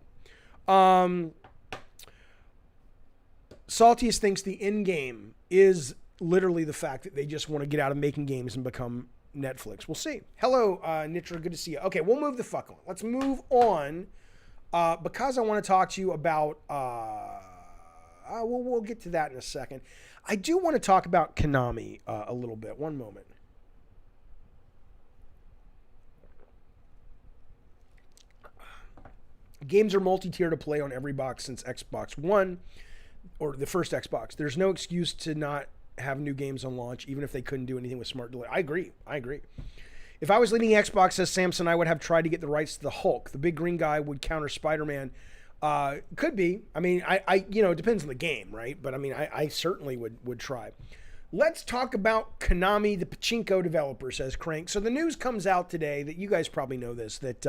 Saltiest thinks the end game is literally the fact that they just want to get out of making games and become Netflix. We'll see. Hello, Nitra. Good to see you. Okay, we'll move the fuck on. Let's move on. Because I want to talk to you about, we'll get to that in a second. I do want to talk about Konami a little bit. One moment. Games are multi-tier to play on every box since Xbox One, or the first Xbox. There's no excuse to not have new games on launch, even if they couldn't do anything with smart delivery. I agree. If I was leading Xbox, says Samson, I would have tried to get the rights to the Hulk. The big green guy would counter Spider-Man. Could be. I mean, it depends on the game, right? But I mean, I certainly would try. Let's talk about Konami, the pachinko developer, says Crank. So the news comes out today that you guys probably know this, that,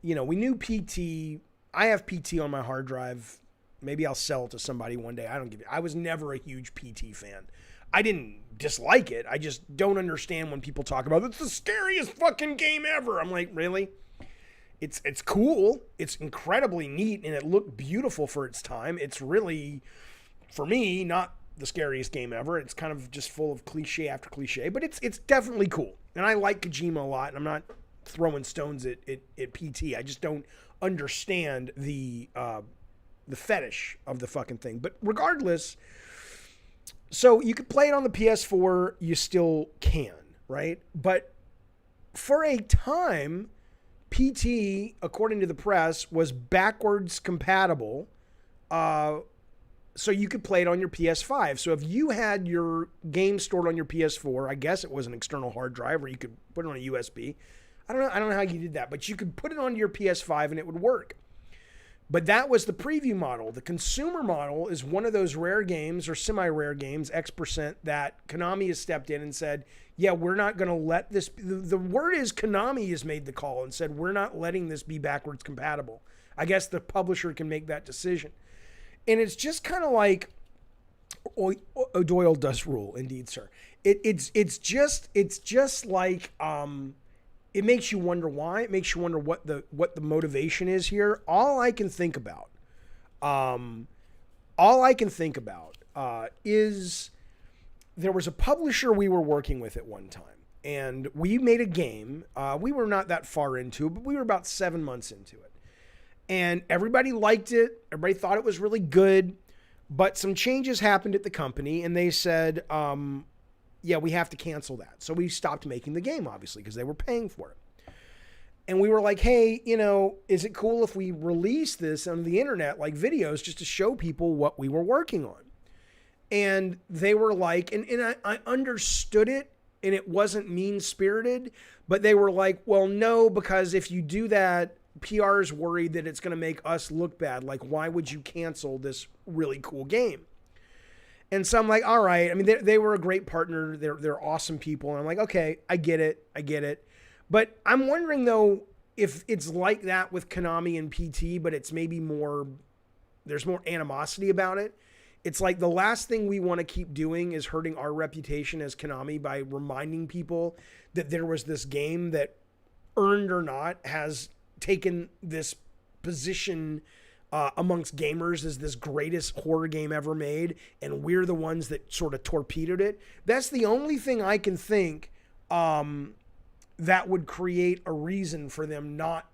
we knew PT. I have PT on my hard drive. Maybe I'll sell it to somebody one day. I was never a huge PT fan. I didn't dislike it. I just don't understand when people talk about it's the scariest fucking game ever. I'm like, really? It's cool. It's incredibly neat, and it looked beautiful for its time. It's really, for me, not the scariest game ever. It's kind of just full of cliche after cliche, but it's definitely cool. And I like Kojima a lot, and I'm not throwing stones at PT. I just don't understand the fetish of the fucking thing. But regardless, so you could play it on the PS4, you still can, right? But for a time, PT, according to the press, was backwards compatible, so you could play it on your PS5. So if you had your game stored on your PS4, I guess it was an external hard drive, or you could put it on a USB, I don't know how you did that, but you could put it onto your PS5 and it would work. But that was the preview model. The consumer model is one of those rare games or semi-rare games, X%, that Konami has stepped in and said, yeah, we're not going to let this... The word is Konami has made the call and said, we're not letting this be backwards compatible. I guess the publisher can make that decision. And it's just kind of like... Doyle does rule, indeed, sir. It's just like... it makes you wonder why. It makes you wonder what the motivation is here. All I can think about is there was a publisher we were working with at one time, and we made a game. We were not that far into it, but we were about 7 months into it. And everybody liked it. Everybody thought it was really good, but some changes happened at the company, and they said, yeah, we have to cancel that. So we stopped making the game, obviously, because they were paying for it. And we were like, hey, you know, is it cool if we release this on the internet, like videos, just to show people what we were working on? And they were like, and I understood it, and it wasn't mean-spirited, but they were like, well, no, because if you do that, PR is worried that it's going to make us look bad. Like, why would you cancel this really cool game? And so I'm like, all right. I mean, they were a great partner. They're awesome people. And I'm like, okay, I get it. But I'm wondering, though, if it's like that with Konami and PT, but it's maybe more, there's more animosity about it. It's like the last thing we want to keep doing is hurting our reputation as Konami by reminding people that there was this game that, earned or not, has taken this position amongst gamers as this greatest horror game ever made, and we're the ones that sort of torpedoed it. That's the only thing I can think that would create a reason for them not.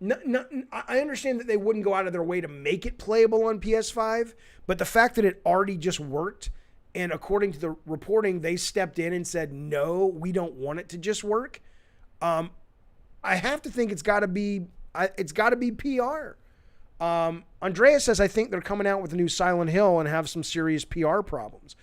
I understand that they wouldn't go out of their way to make it playable on PS5, but the fact that it already just worked, and according to the reporting, they stepped in and said, no, we don't want it to just work. I have to think it's got to be PR. Andreas says, I think they're coming out with a new Silent Hill and have some serious PR problems.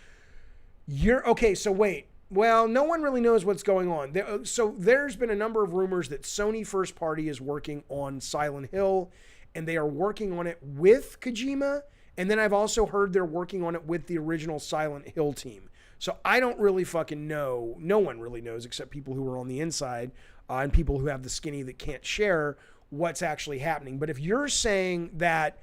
Okay, so wait. Well, no one really knows what's going on. So there's been a number of rumors that Sony First Party is working on Silent Hill, and they are working on it with Kojima. And then I've also heard they're working on it with the original Silent Hill team. So I don't really fucking know. No one really knows except people who are on the inside and people who have the skinny that can't share what's actually happening. But if you're saying that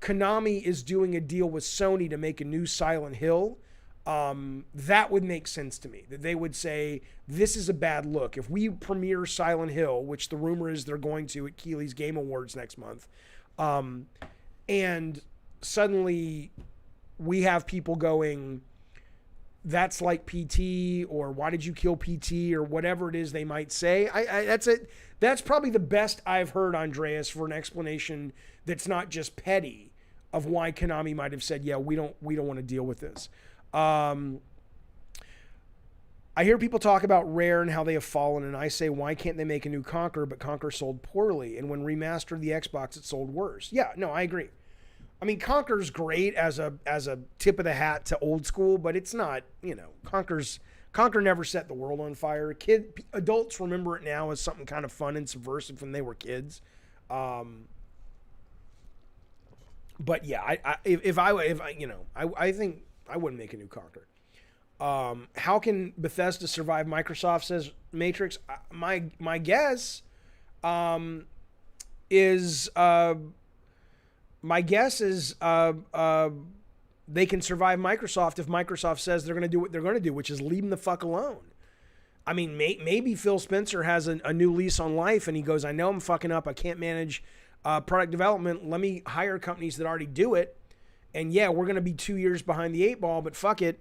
Konami is doing a deal with Sony to make a new Silent Hill, that would make sense to me. That they would say, this is a bad look. If we premiere Silent Hill, which the rumor is they're going to at Keighley's Game Awards next month, and suddenly we have people going, that's like PT, or why did you kill PT, or whatever it is they might say. That's probably the best I've heard, Andreas, for an explanation that's not just petty of why Konami might have said, yeah, we don't want to deal with this. I hear people talk about Rare and how they have fallen, and I say, why can't they make a new Conquer? But Conquer sold poorly, and when remastered the Xbox, it sold worse. Yeah, no, I agree. I mean, Conquer's great as a tip of the hat to old school, but it's not, Conquer never set the world on fire. Adults remember it now as something kind of fun and subversive when they were kids. But yeah, I think I wouldn't make a new Conquer. How can Bethesda survive Microsoft, says Matrix? My guess is they can survive Microsoft if Microsoft says they're going to do what they're going to do, which is leave them the fuck alone. I mean, maybe Phil Spencer has a new lease on life, and he goes, I know I'm fucking up. I can't manage product development. Let me hire companies that already do it. And yeah, we're going to be 2 years behind the 8 ball, but fuck it.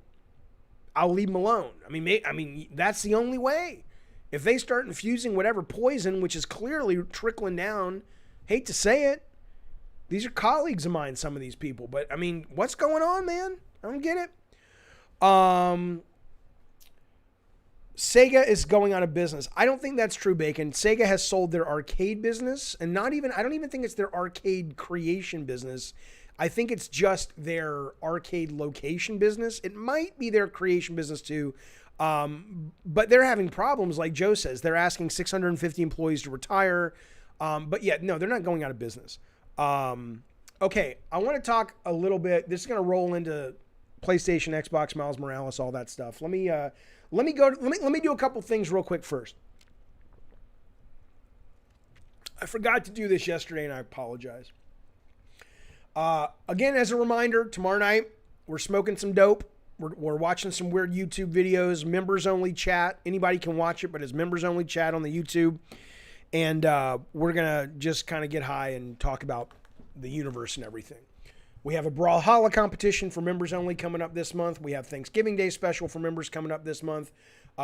I'll leave them alone. I mean, that's the only way. If they start infusing whatever poison, which is clearly trickling down, hate to say it, these are colleagues of mine, some of these people. But, I mean, what's going on, man? I don't get it. Sega is going out of business. I don't think that's true, Bacon. Sega has sold their arcade business, and I don't even think it's their arcade creation business. I think it's just their arcade location business. It might be their creation business too. But they're having problems, like Joe says. They're asking 650 employees to retire. But yeah, no, they're not going out of business. Okay, I want to talk a little bit. This is going to roll into PlayStation, Xbox, Miles Morales, all that stuff. Let me do a couple things real quick first. I forgot to do this yesterday, and I apologize. Again, as a reminder, tomorrow night we're smoking some dope. We're watching some weird YouTube videos, members only chat. Anybody can watch it, but it's members only chat on the YouTube. And we're gonna just kind of get high and talk about the universe and everything. We have a Brawlhalla competition for members only coming up this month. We have Thanksgiving Day special for members coming up this month.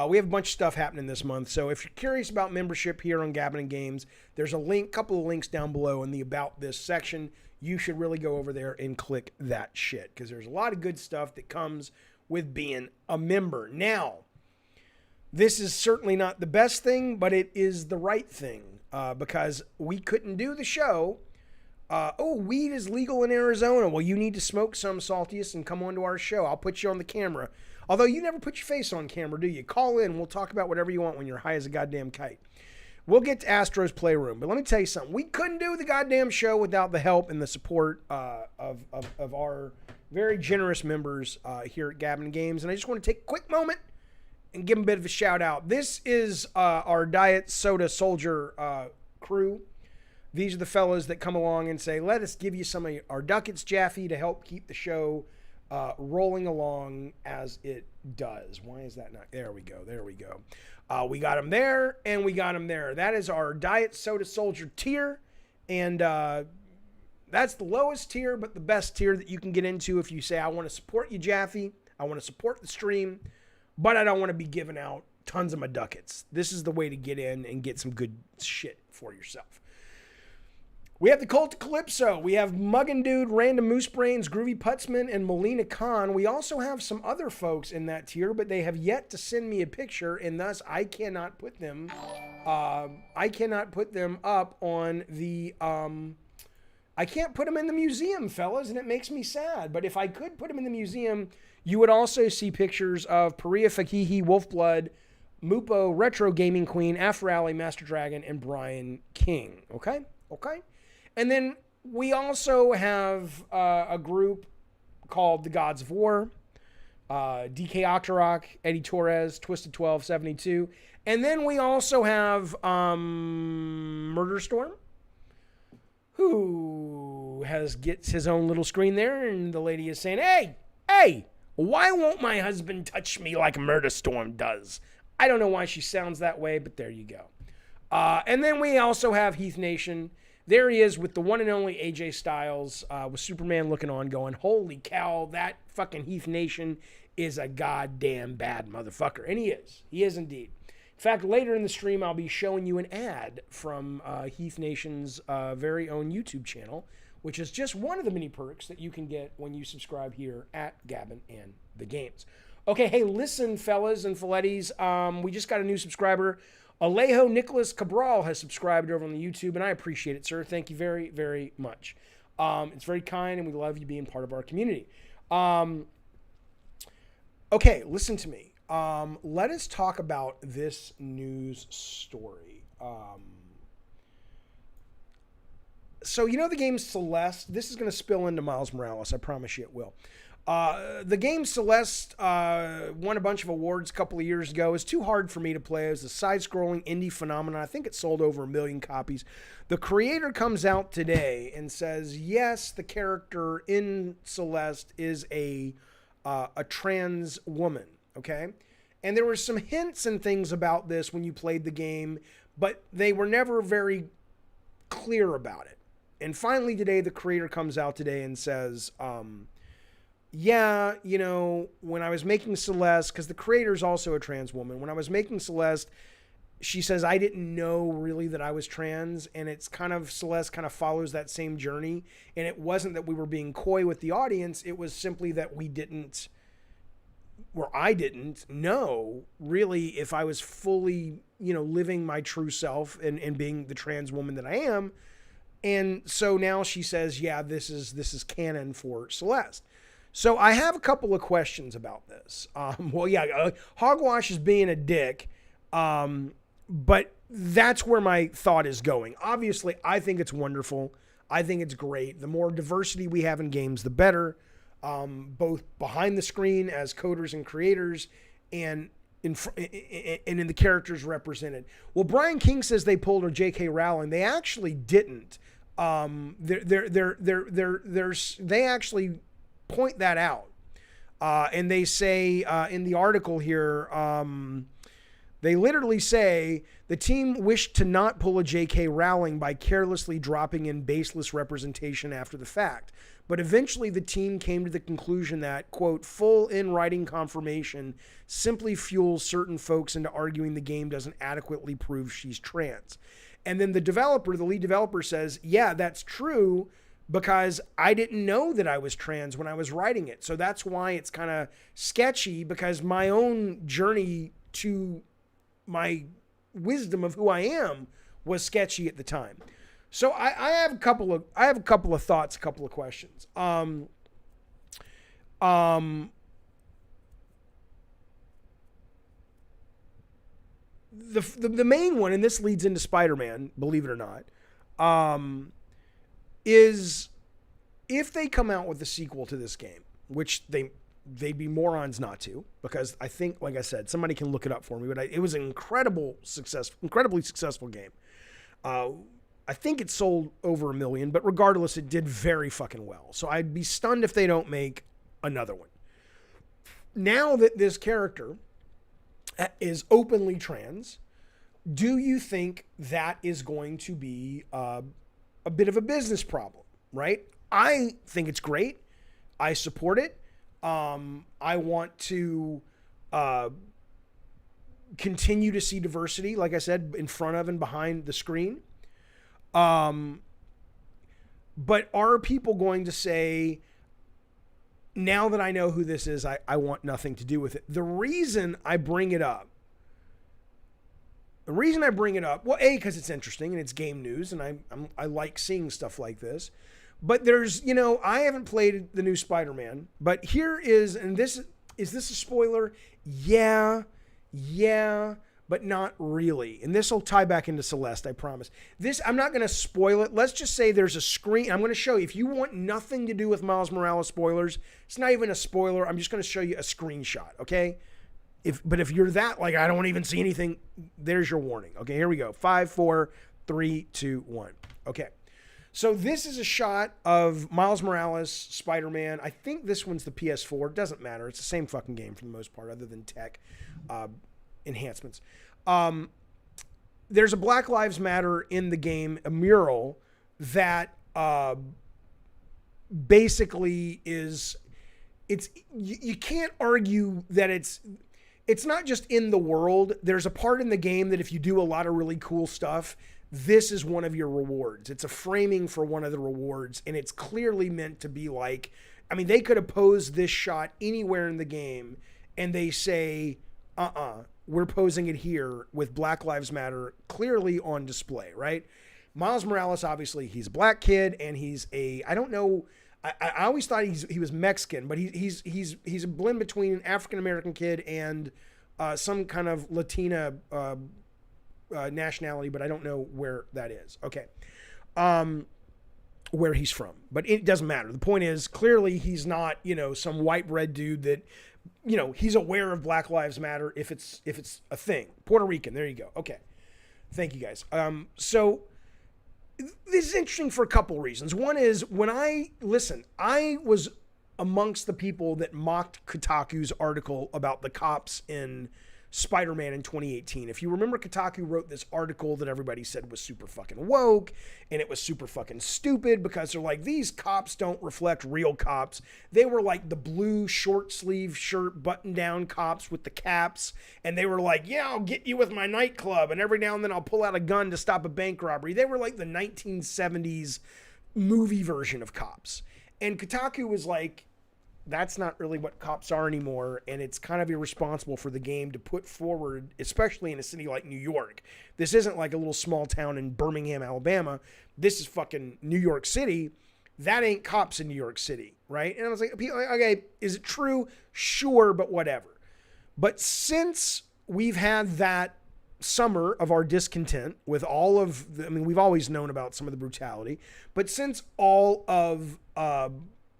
We have a bunch of stuff happening this month. So if you're curious about membership here on Gabbin' and Games, there's a couple of links down below in the About This section. You should really go over there and click that shit, because there's a lot of good stuff that comes with being a member. Now, this is certainly not the best thing, but it is the right thing, because we couldn't do the show. Weed is legal in Arizona. Well, you need to smoke some, Saltiest, and come on to our show. I'll put you on the camera. Although you never put your face on camera, do you? Call in. We'll talk about whatever you want when you're high as a goddamn kite. We'll get to Astro's Playroom. But let me tell you something. We couldn't do the goddamn show without the help and the support of our very generous members here at Gabbin' Games. And I just want to take a quick moment and give them a bit of a shout out. This is our Diet Soda Soldier crew. These are the fellas that come along and say, let us give you some of our ducats, Jaffe, to help keep the show rolling along as it does. Why is that not? There we go. There we go. We got them there, and we got them there. That is our Diet Soda Soldier tier, and that's the lowest tier, but the best tier that you can get into if you say, I want to support you, Jaffe. I want to support the stream, but I don't want to be giving out tons of my ducats. This is the way to get in and get some good shit for yourself. We have the Cult of Calypso. We have Muggin' Dude, Random Moose Brains, Groovy Putzman, and Melina Khan. We also have some other folks in that tier, but they have yet to send me a picture, and thus I cannot put them. I cannot put them up on the. I can't put them in the museum, fellas, and it makes me sad. But if I could put them in the museum, you would also see pictures of Paria Fakihi, Wolfblood, Mupo, Retro Gaming Queen, Afro Alley, Master Dragon, and Brian King. Okay. And then we also have a group called the Gods of War, DK Octorok, Eddie Torres, Twisted 1272. And then we also have Murder Storm, who gets his own little screen there. And the lady is saying, hey, why won't my husband touch me like Murder Storm does? I don't know why she sounds that way, but there you go. And then we also have Heath Nation. There he is with the one and only AJ Styles, with Superman looking on going, holy cow, that fucking Heath Nation is a goddamn bad motherfucker. And he is. He is indeed. In fact, later in the stream, I'll be showing you an ad from Heath Nation's very own YouTube channel, which is just one of the many perks that you can get when you subscribe here at Gabbin' and the Games. Okay, hey, listen, fellas and Filettis, we just got a new subscriber. Alejo Nicholas Cabral has subscribed over on the YouTube, and I appreciate it, sir. Thank you very, very much. It's very kind, and we love you being part of our community. Okay, listen to me. Let us talk about this news story. So, you know the game Celeste? This is going to spill into Miles Morales. I promise you it will. The game Celeste won a bunch of awards a couple of years ago. It's too hard for me to play. It's a side-scrolling indie phenomenon. I think it sold over 1 million copies. The creator comes out today and says, yes, the character in Celeste is a trans woman, okay? And there were some hints and things about this when you played the game, but they were never very clear about it. And finally today, the creator comes out today and says, yeah, you know, when I was making Celeste, because the creator is also a trans woman, when I was making Celeste, she says, I didn't know really that I was trans, and it's kind of, Celeste kind of follows that same journey, and it wasn't that we were being coy with the audience, it was simply that we didn't, or I didn't know really if I was fully, you know, living my true self and being the trans woman that I am, And so now she says, yeah, this is canon for Celeste. So I have a couple of questions about this. Hogwash is being a dick, but that's where my thought is going. Obviously, I think it's wonderful. I think it's great. The more diversity we have in games, the better, both behind the screen as coders and creators and in the characters represented. Well, Brian King says they pulled a J.K. Rowling. They actually didn't. They actually point that out. And they say in the article here, they literally say the team wished to not pull a J.K. Rowling by carelessly dropping in baseless representation after the fact. But eventually the team came to the conclusion that, quote, full in-writing confirmation simply fuels certain folks into arguing the game doesn't adequately prove she's trans. And then the lead developer says, yeah, that's true, because I didn't know that I was trans when I was writing it. So that's why it's kind of sketchy, because my own journey to my wisdom of who I am was sketchy at the time. So I have a couple of thoughts, a couple of questions. The main one, and this leads into Spider-Man, believe it or not, is if they come out with a sequel to this game, which they'd be morons not to, because I think, like I said, somebody can look it up for me, but it was an incredibly successful game. I think it sold over 1 million, but regardless, it did very fucking well. So I'd be stunned if they don't make another one. Now that this character is openly trans, do you think that is going to be a bit of a business problem, right? I think it's great. I support it. I want to continue to see diversity, like I said, in front of and behind the screen. But are people going to say, now that I know who this is, I want nothing to do with it? The reason I bring it up, well, A, because it's interesting and it's game news, and I like seeing stuff like this. But there's, I haven't played the new Spider-Man, but here is, and is this a spoiler? Yeah, but not really. And this will tie back into Celeste, I promise. I'm not going to spoil it. Let's just say there's a screen. I'm going to show you. If you want nothing to do with Miles Morales spoilers, it's not even a spoiler. I'm just going to show you a screenshot, okay? But if you're that, like, I don't want to even see anything, there's your warning. Okay, here we go. 5, 4, 3, 2, 1. Okay. So this is a shot of Miles Morales, Spider-Man. I think this one's the PS4. It doesn't matter. It's the same fucking game for the most part, other than tech enhancements. There's a Black Lives Matter in the game, a mural that basically is, you can't argue that it's not just in the world. There's a part in the game that if you do a lot of really cool stuff, this is one of your rewards. It's a framing for one of the rewards, and it's clearly meant to be like, I mean, they could have posed this shot anywhere in the game, and they say, we're posing it here with Black Lives Matter clearly on display, right? Miles Morales, obviously, he's a black kid, and he's I don't know, I always thought he was Mexican, but he's a blend between an African-American kid and some kind of Latina nationality, but I don't know where that is. Okay. Where he's from, but it doesn't matter. The point is, clearly he's not, some white bread dude that, he's aware of Black Lives Matter if it's a thing. Puerto Rican. There you go. Okay. Thank you guys. So this is interesting for a couple reasons. One is I was amongst the people that mocked Kotaku's article about the cops in Spider-Man in 2018. If you remember, Kotaku wrote this article that everybody said was super fucking woke, and it was super fucking stupid because they're like, these cops don't reflect real cops. They were like the blue short sleeve shirt button down cops with the caps, and they were like, yeah, I'll get you with my nightclub, and every now and then I'll pull out a gun to stop a bank robbery. They were like the 1970s movie version of cops. And Kotaku was like, that's not really what cops are anymore, and it's kind of irresponsible for the game to put forward, especially in a city like New York. This isn't like a little small town in Birmingham, Alabama. This is fucking New York City. That ain't cops in New York City, right? And I was like, okay, is it true? Sure, but whatever. But since we've had that summer of our discontent with all of the, I mean, we've always known about some of the brutality, but since all of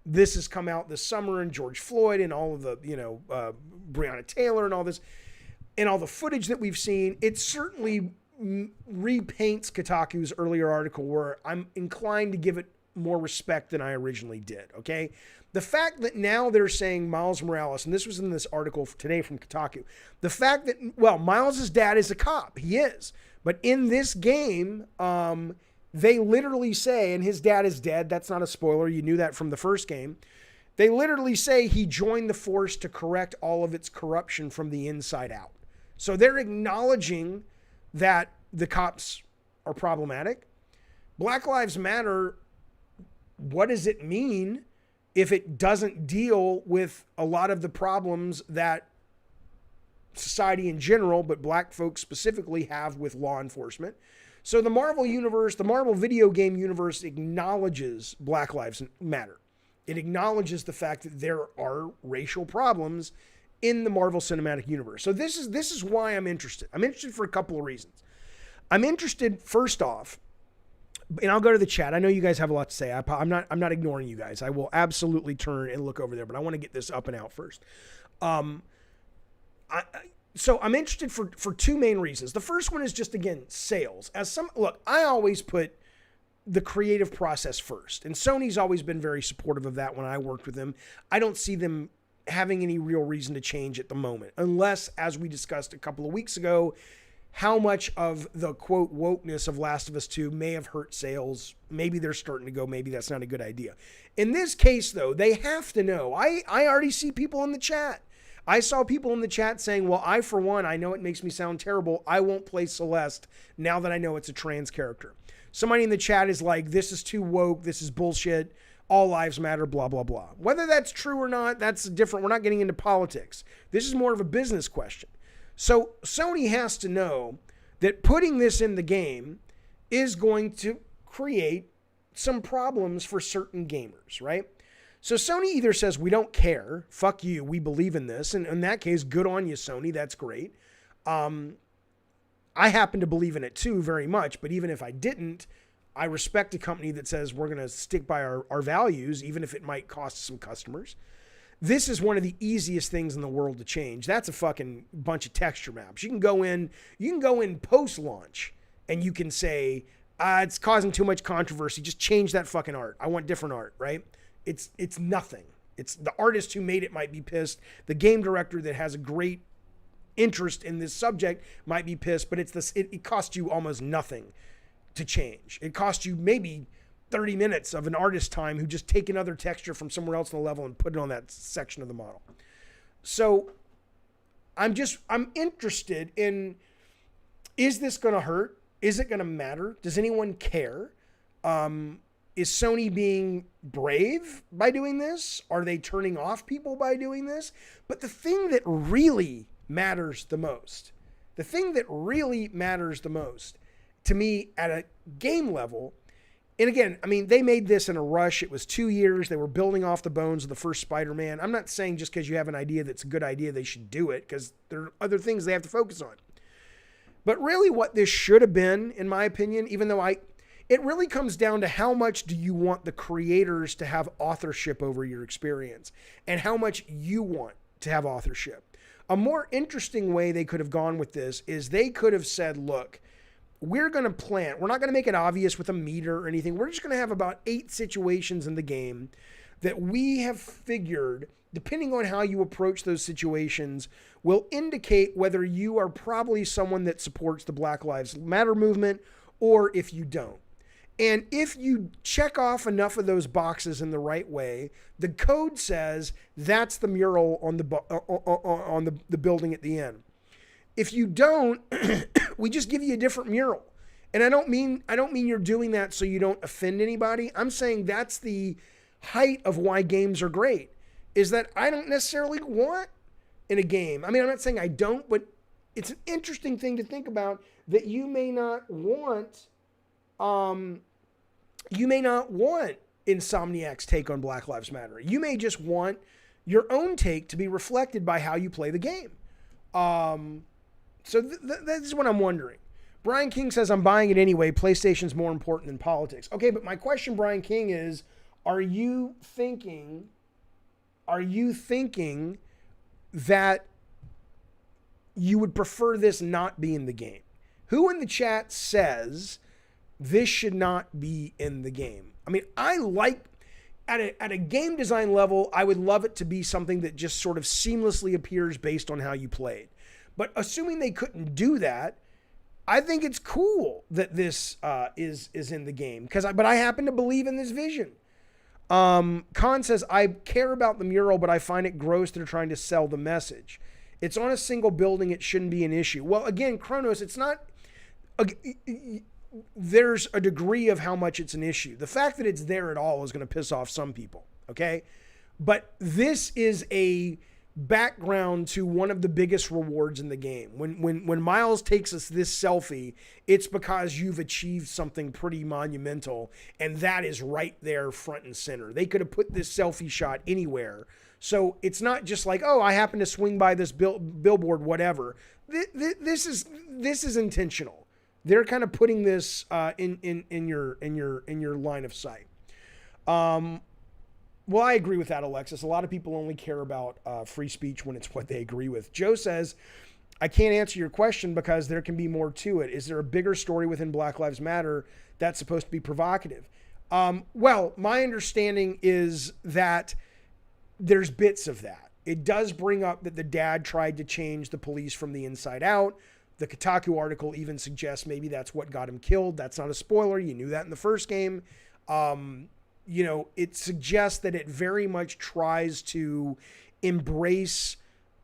this has come out this summer, and George Floyd and all of the, Breonna Taylor and all this, and all the footage that we've seen, it certainly repaints Kotaku's earlier article, where I'm inclined to give it more respect than I originally did, okay? The fact that now they're saying Miles Morales, and this was in this article today from Kotaku, the fact that, well, Miles' dad is a cop. He is. But in this game, they literally say, and his dad is dead. That's not a spoiler. You knew that from the first game. They literally say he joined the force to correct all of its corruption from the inside out. So they're acknowledging that the cops are problematic. Black Lives Matter, what does it mean if it doesn't deal with a lot of the problems that society in general, but black folks specifically, have with law enforcement? So the Marvel universe, the Marvel video game universe, acknowledges Black Lives Matter. It acknowledges the fact that there are racial problems in the Marvel Cinematic Universe. So this is why I'm interested. I'm interested for a couple of reasons. I'm interested, first off, and I'll go to the chat. I know you guys have a lot to say. I'm not ignoring you guys. I will absolutely turn and look over there, but I want to get this up and out first. So I'm interested for two main reasons. The first one is just, again, sales. Look, I always put the creative process first, and Sony's always been very supportive of that when I worked with them. I don't see them having any real reason to change at the moment, unless, as we discussed a couple of weeks ago, how much of the quote wokeness of Last of Us 2 may have hurt sales. Maybe they're starting to go, maybe that's not a good idea. In this case, though, they have to know. I already see people in the chat. I saw people in the chat saying, well, for one, I know it makes me sound terrible. I won't play Celeste now that I know it's a trans character. Somebody in the chat is like, this is too woke. This is bullshit. All lives matter, blah, blah, blah. Whether that's true or not, that's different. We're not getting into politics. This is more of a business question. So Sony has to know that putting this in the game is going to create some problems for certain gamers, right? So Sony either says, we don't care, fuck you, we believe in this. And in that case, good on you, Sony, that's great. I happen to believe in it too, very much. But even if I didn't, I respect a company that says we're going to stick by our values, even if it might cost some customers. This is one of the easiest things in the world to change. That's a fucking bunch of texture maps. You can go in post-launch and you can say, it's causing too much controversy. Just change that fucking art. I want different art, right? It's nothing. It's the artist who made it might be pissed. The game director that has a great interest in this subject might be pissed, but it costs you almost nothing to change. It costs you maybe 30 minutes of an artist's time who just take another texture from somewhere else on the level and put it on that section of the model. So I'm interested in, is this going to hurt? Is it going to matter? Does anyone care? Is Sony being brave by doing this? Are they turning off people by doing this? But the thing that really matters the most to me at a game level, and again, I mean, they made this in a rush. It was 2 years. They were building off the bones of the first Spider-Man. I'm not saying just because you have an idea that's a good idea, they should do it, because there are other things they have to focus on. But really what this should have been, in my opinion, even though it really comes down to how much do you want the creators to have authorship over your experience, and how much you want to have authorship. A more interesting way they could have gone with this is they could have said, look, we're not going to make it obvious with a meter or anything. We're just going to have about 8 situations in the game that we have figured, depending on how you approach those situations, will indicate whether you are probably someone that supports the Black Lives Matter movement or if you don't. And if you check off enough of those boxes in the right way, the code says that's the mural on the building at the end. If you don't, we just give you a different mural. And I don't mean you're doing that so you don't offend anybody. I'm saying that's the height of why games are great. is that I don't necessarily want in a game. I mean, I'm not saying I don't, but it's an interesting thing to think about that you may not want. You may not want Insomniac's take on Black Lives Matter. You may just want your own take to be reflected by how you play the game. So that's what I'm wondering. Brian King says, I'm buying it anyway. PlayStation's more important than politics. Okay, but my question, Brian King, is, are you thinking that you would prefer this not be in the game? Who in the chat says this should not be in the game? I mean, I like, at a game design level, I would love it to be something that just sort of seamlessly appears based on how you played. But assuming they couldn't do that, I think it's cool that this is in the game. But I happen to believe in this vision. Khan says, I care about the mural, but I find it gross they're trying to sell the message. It's on a single building. It shouldn't be an issue. Well, again, Kronos, it's not... There's a degree of how much it's an issue. The fact that it's there at all is going to piss off some people, okay? But this is a background to one of the biggest rewards in the game. When Miles takes us this selfie, it's because you've achieved something pretty monumental, and that is right there front and center. They could have put this selfie shot anywhere. So it's not just like, oh, I happen to swing by this billboard, whatever. This is intentional. They're kind of putting this in your line of sight. Well, I agree with that, Alexis. A lot of people only care about free speech when it's what they agree with. Joe says, I can't answer your question because there can be more to it. Is there a bigger story within Black Lives Matter that's supposed to be provocative? Well, my understanding is that there's bits of that. It does bring up that the dad tried to change the police from the inside out. The Kotaku article even suggests maybe that's what got him killed. That's not a spoiler. You knew that in the first game. You know, it suggests that it very much tries to embrace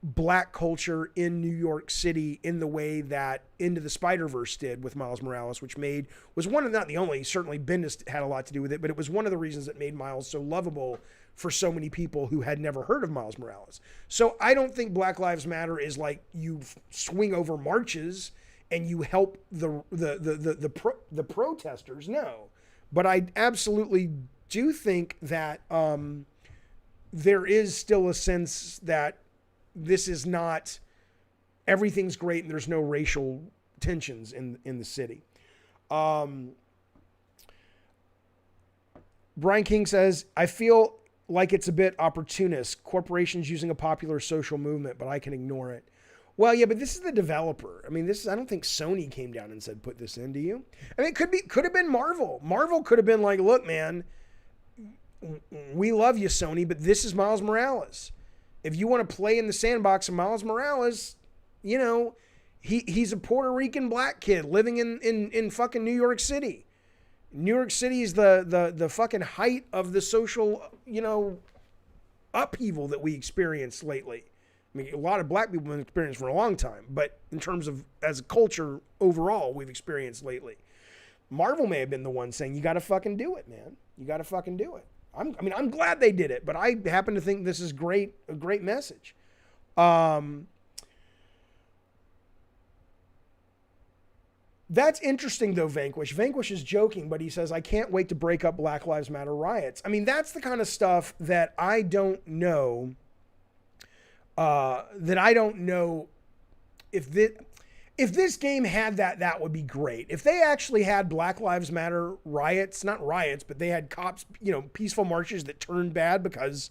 black culture in New York City in the way that Into the Spider-Verse did with Miles Morales, which was one of, not the only, certainly Bendis had a lot to do with it, but it was one of the reasons that made Miles so lovable for so many people who had never heard of Miles Morales. So I don't think Black Lives Matter is like you swing over marches and you help the protesters. No, but I absolutely do think that there is still a sense that this is not everything's great and there's no racial tensions in the city. Brian King says, I feel like it's a bit opportunist. Corporations using a popular social movement, but I can ignore it. Well, yeah, but this is the developer. I mean, I don't think Sony came down and said, put this in, do you? I mean, it could have been Marvel. Marvel could have been like, look, man, we love you, Sony, but this is Miles Morales. If you want to play in the sandbox of Miles Morales, you know, he's a Puerto Rican black kid living in fucking New York City. New York City is the fucking height of the social, you know, upheaval that we experienced lately. I mean, a lot of black people have experienced for a long time, but in terms of as a culture overall, we've experienced lately. Marvel may have been the one saying, you got to fucking do it, man. You got to fucking do it. I'm glad they did it, but I happen to think this is a great message. That's interesting, though, Vanquish. Vanquish is joking, but he says, I can't wait to break up Black Lives Matter riots. I mean, that's the kind of stuff that I don't know, if this game had that would be great. If they actually had Black Lives Matter riots, not riots, but they had cops, you know, peaceful marches that turned bad because,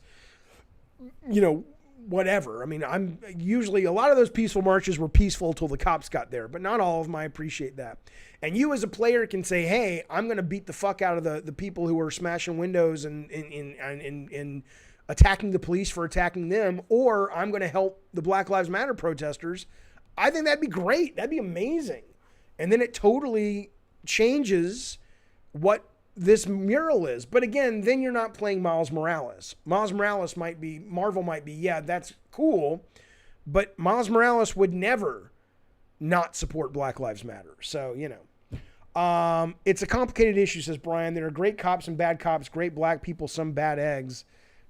you know, whatever. I mean, a lot of those peaceful marches were peaceful till the cops got there, but not all of them. I appreciate that. And you as a player can say, hey, I'm going to beat the fuck out of the people who are smashing windows and attacking the police for attacking them, or I'm going to help the Black Lives Matter protesters. I think that'd be great. That'd be amazing. And then it totally changes what this mural is. But again, then you're not playing Miles Morales. Marvel might be, yeah, that's cool. But Miles Morales would never not support Black Lives Matter. So, you know. It's a complicated issue, says Brian. There are great cops and bad cops, great black people, some bad eggs.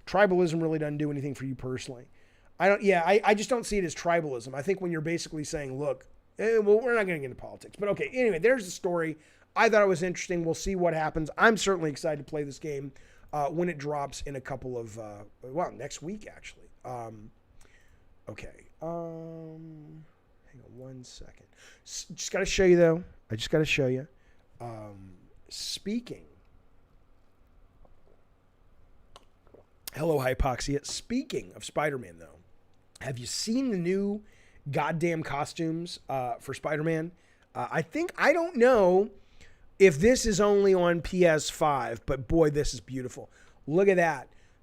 Tribalism really doesn't do anything for you personally. I just don't see it as tribalism. I think when you're basically saying, look, well, we're not going to get into politics. But okay, anyway, there's the story. I thought it was interesting. We'll see what happens. I'm certainly excited to play this game when it drops in a couple of, next week, actually. Okay. Hang on 1 second. Just got to show you, though. I just got to show you. Hello, Hypoxia. Speaking of Spider-Man, though, have you seen the new goddamn costumes for Spider-Man? I don't know if this is only on PS5, but boy, this is beautiful. Look at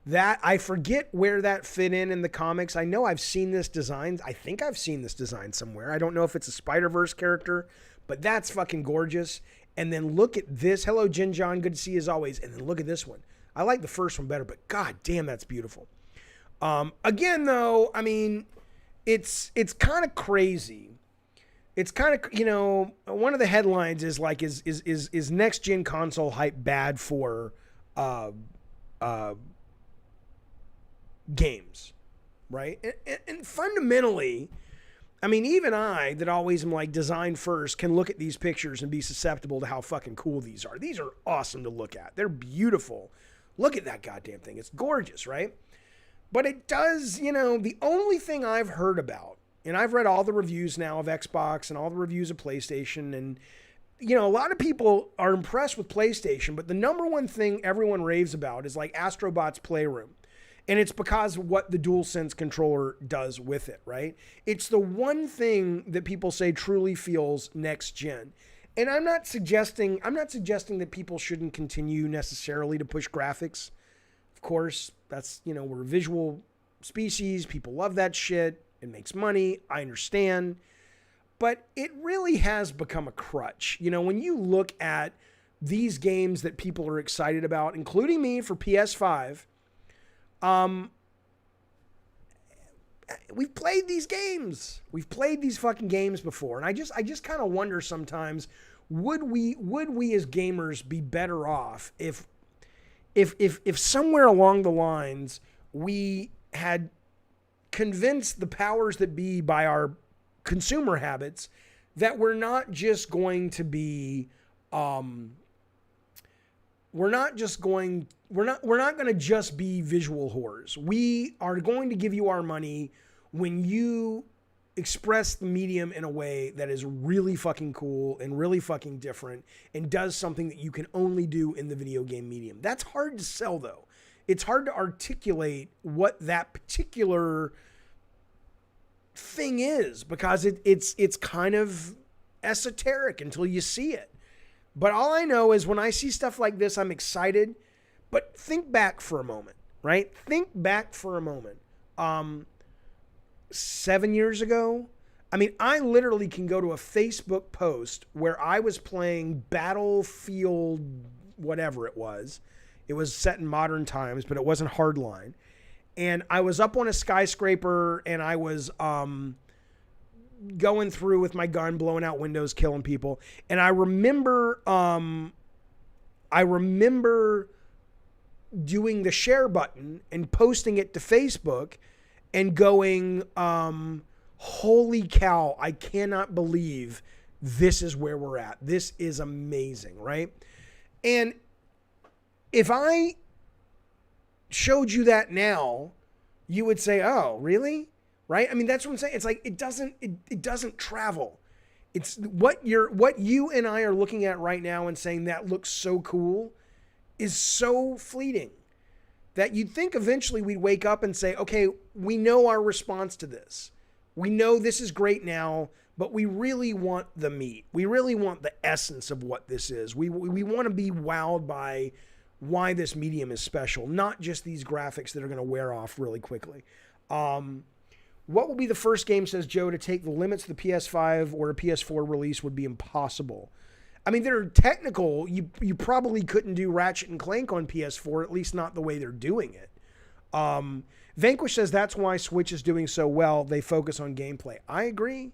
that. I forget where that fit in the comics. I know I've seen this design. I think I've seen this design somewhere. I don't know if it's a Spider-Verse character, but that's fucking gorgeous. And then look at this. Hello, Jin John. Good to see you as always. And then look at this one. I like the first one better, but god damn, that's beautiful. Again, though, I mean, it's kind of crazy. It's kind of, one of the headlines is like, is next gen console hype bad for games, right? And fundamentally, I mean, even I that always am like design first can look at these pictures and be susceptible to how fucking cool these are. These are awesome to look at. They're beautiful. Look at that goddamn thing. It's gorgeous, right? But it does, the only thing I've heard about, and I've read all the reviews now of Xbox and all the reviews of PlayStation, and, a lot of people are impressed with PlayStation, but the number one thing everyone raves about is like Astrobot's Playroom. And it's because of what the DualSense controller does with it, right? It's the one thing that people say truly feels next gen. And I'm not suggesting that people shouldn't continue necessarily to push graphics. Of course, that's, we're a visual species. People love that shit. It makes money. I understand. But it really has become a crutch. When you look at these games that people are excited about, including me for PS5, we've played these games. We've played these fucking games before. And I just kind of wonder sometimes, would we as gamers be better off if somewhere along the lines we had convinced the powers that be by our consumer habits that we're not going to just be visual whores. We are going to give you our money when you express the medium in a way that is really fucking cool and really fucking different and does something that you can only do in the video game medium. That's hard to sell, though. It's hard to articulate what that particular thing is because it's kind of esoteric until you see it. But all I know is when I see stuff like this, I'm excited. But think back for a moment, right? Think back for a moment. 7 years ago, I mean, I literally can go to a Facebook post where I was playing Battlefield, whatever it was. It was set in modern times, but it wasn't Hardline. And I was up on a skyscraper and I was going through with my gun, blowing out windows, killing people. And I remember doing the share button and posting it to Facebook and going, holy cow, I cannot believe this is where we're at. This is amazing, right? And if I showed you that now, you would say, oh, really? Right? I mean, that's what I'm saying. It's like, it doesn't travel. It's what you and I are looking at right now and saying that looks so cool is so fleeting that you'd think eventually we'd wake up and say, okay, we know our response to this. We know this is great now, but we really want the meat. We really want the essence of what this is. We want to be wowed by why this medium is special, not just these graphics that are going to wear off really quickly. What will be the first game, says Joe, to take the limits of the PS5 or a PS4 release would be impossible. I mean, they're technical. You probably couldn't do Ratchet and Clank on PS4, at least not the way they're doing it. Vanquish says that's why Switch is doing so well. They focus on gameplay. I agree.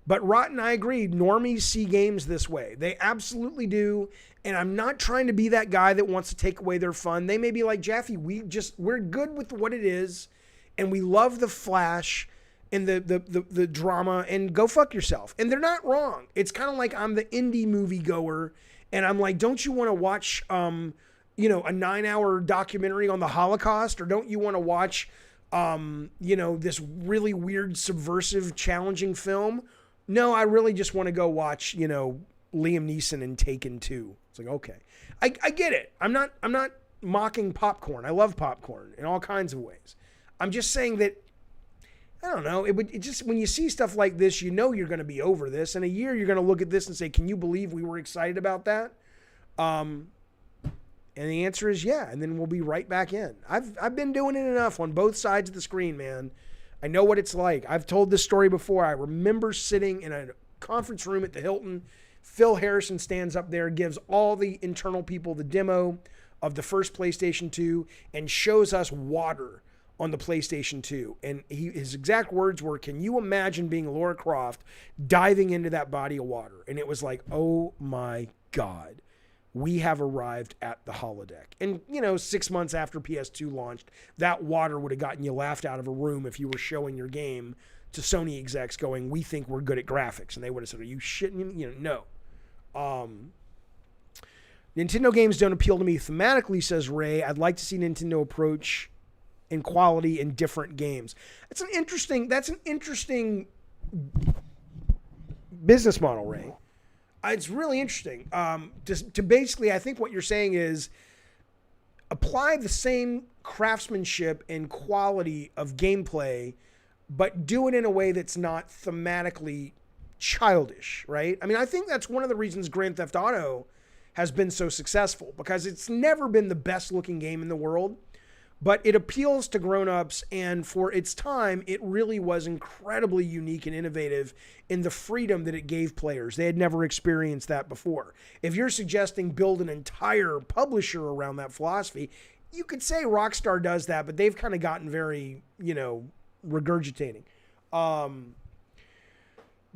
But Rotten, I agree, normies see games this way. They absolutely do. And I'm not trying to be that guy that wants to take away their fun. They may be like, Jaffe, we're good with what it is. And we love the flash and the drama, and go fuck yourself. And they're not wrong. It's kind of like I'm the indie movie goer. And I'm like, don't you want to watch, a 9-hour documentary on the Holocaust? Or don't you want to watch, this really weird, subversive, challenging film? No, I really just want to go watch, Liam Neeson in Taken 2. It's like, okay, I get it. I'm not mocking popcorn. I love popcorn in all kinds of ways. I'm just saying that, I don't know, it just, when you see stuff like this, you're going to be over this. In a year, you're going to look at this and say, can you believe we were excited about that? And the answer is yeah. And then we'll be right back in. I've been doing it enough on both sides of the screen, man. I know what it's like. I've told this story before. I remember sitting in a conference room at the Hilton. Phil Harrison stands up there, gives all the internal people the demo of the first PlayStation 2 and shows us water on the PlayStation 2. And his exact words were, can you imagine being Lara Croft diving into that body of water? And it was like, oh my God, we have arrived at the holodeck. And, 6 months after PS2 launched, that water would have gotten you laughed out of a room if you were showing your game to Sony execs going, we think we're good at graphics. And they would have said, are you shitting? No. Nintendo games don't appeal to me thematically, says Ray. I'd like to see Nintendo approach in quality in different games. That's an interesting business model, Ray. It's really interesting. To basically, I think what you're saying is apply the same craftsmanship and quality of gameplay, but do it in a way that's not thematically childish, right? I mean, I think that's one of the reasons Grand Theft Auto has been so successful, because it's never been the best looking game in the world, but it appeals to grown-ups, and for its time, it really was incredibly unique and innovative in the freedom that it gave players. They had never experienced that before. If you're suggesting build an entire publisher around that philosophy, you could say Rockstar does that, but they've kind of gotten very, regurgitating.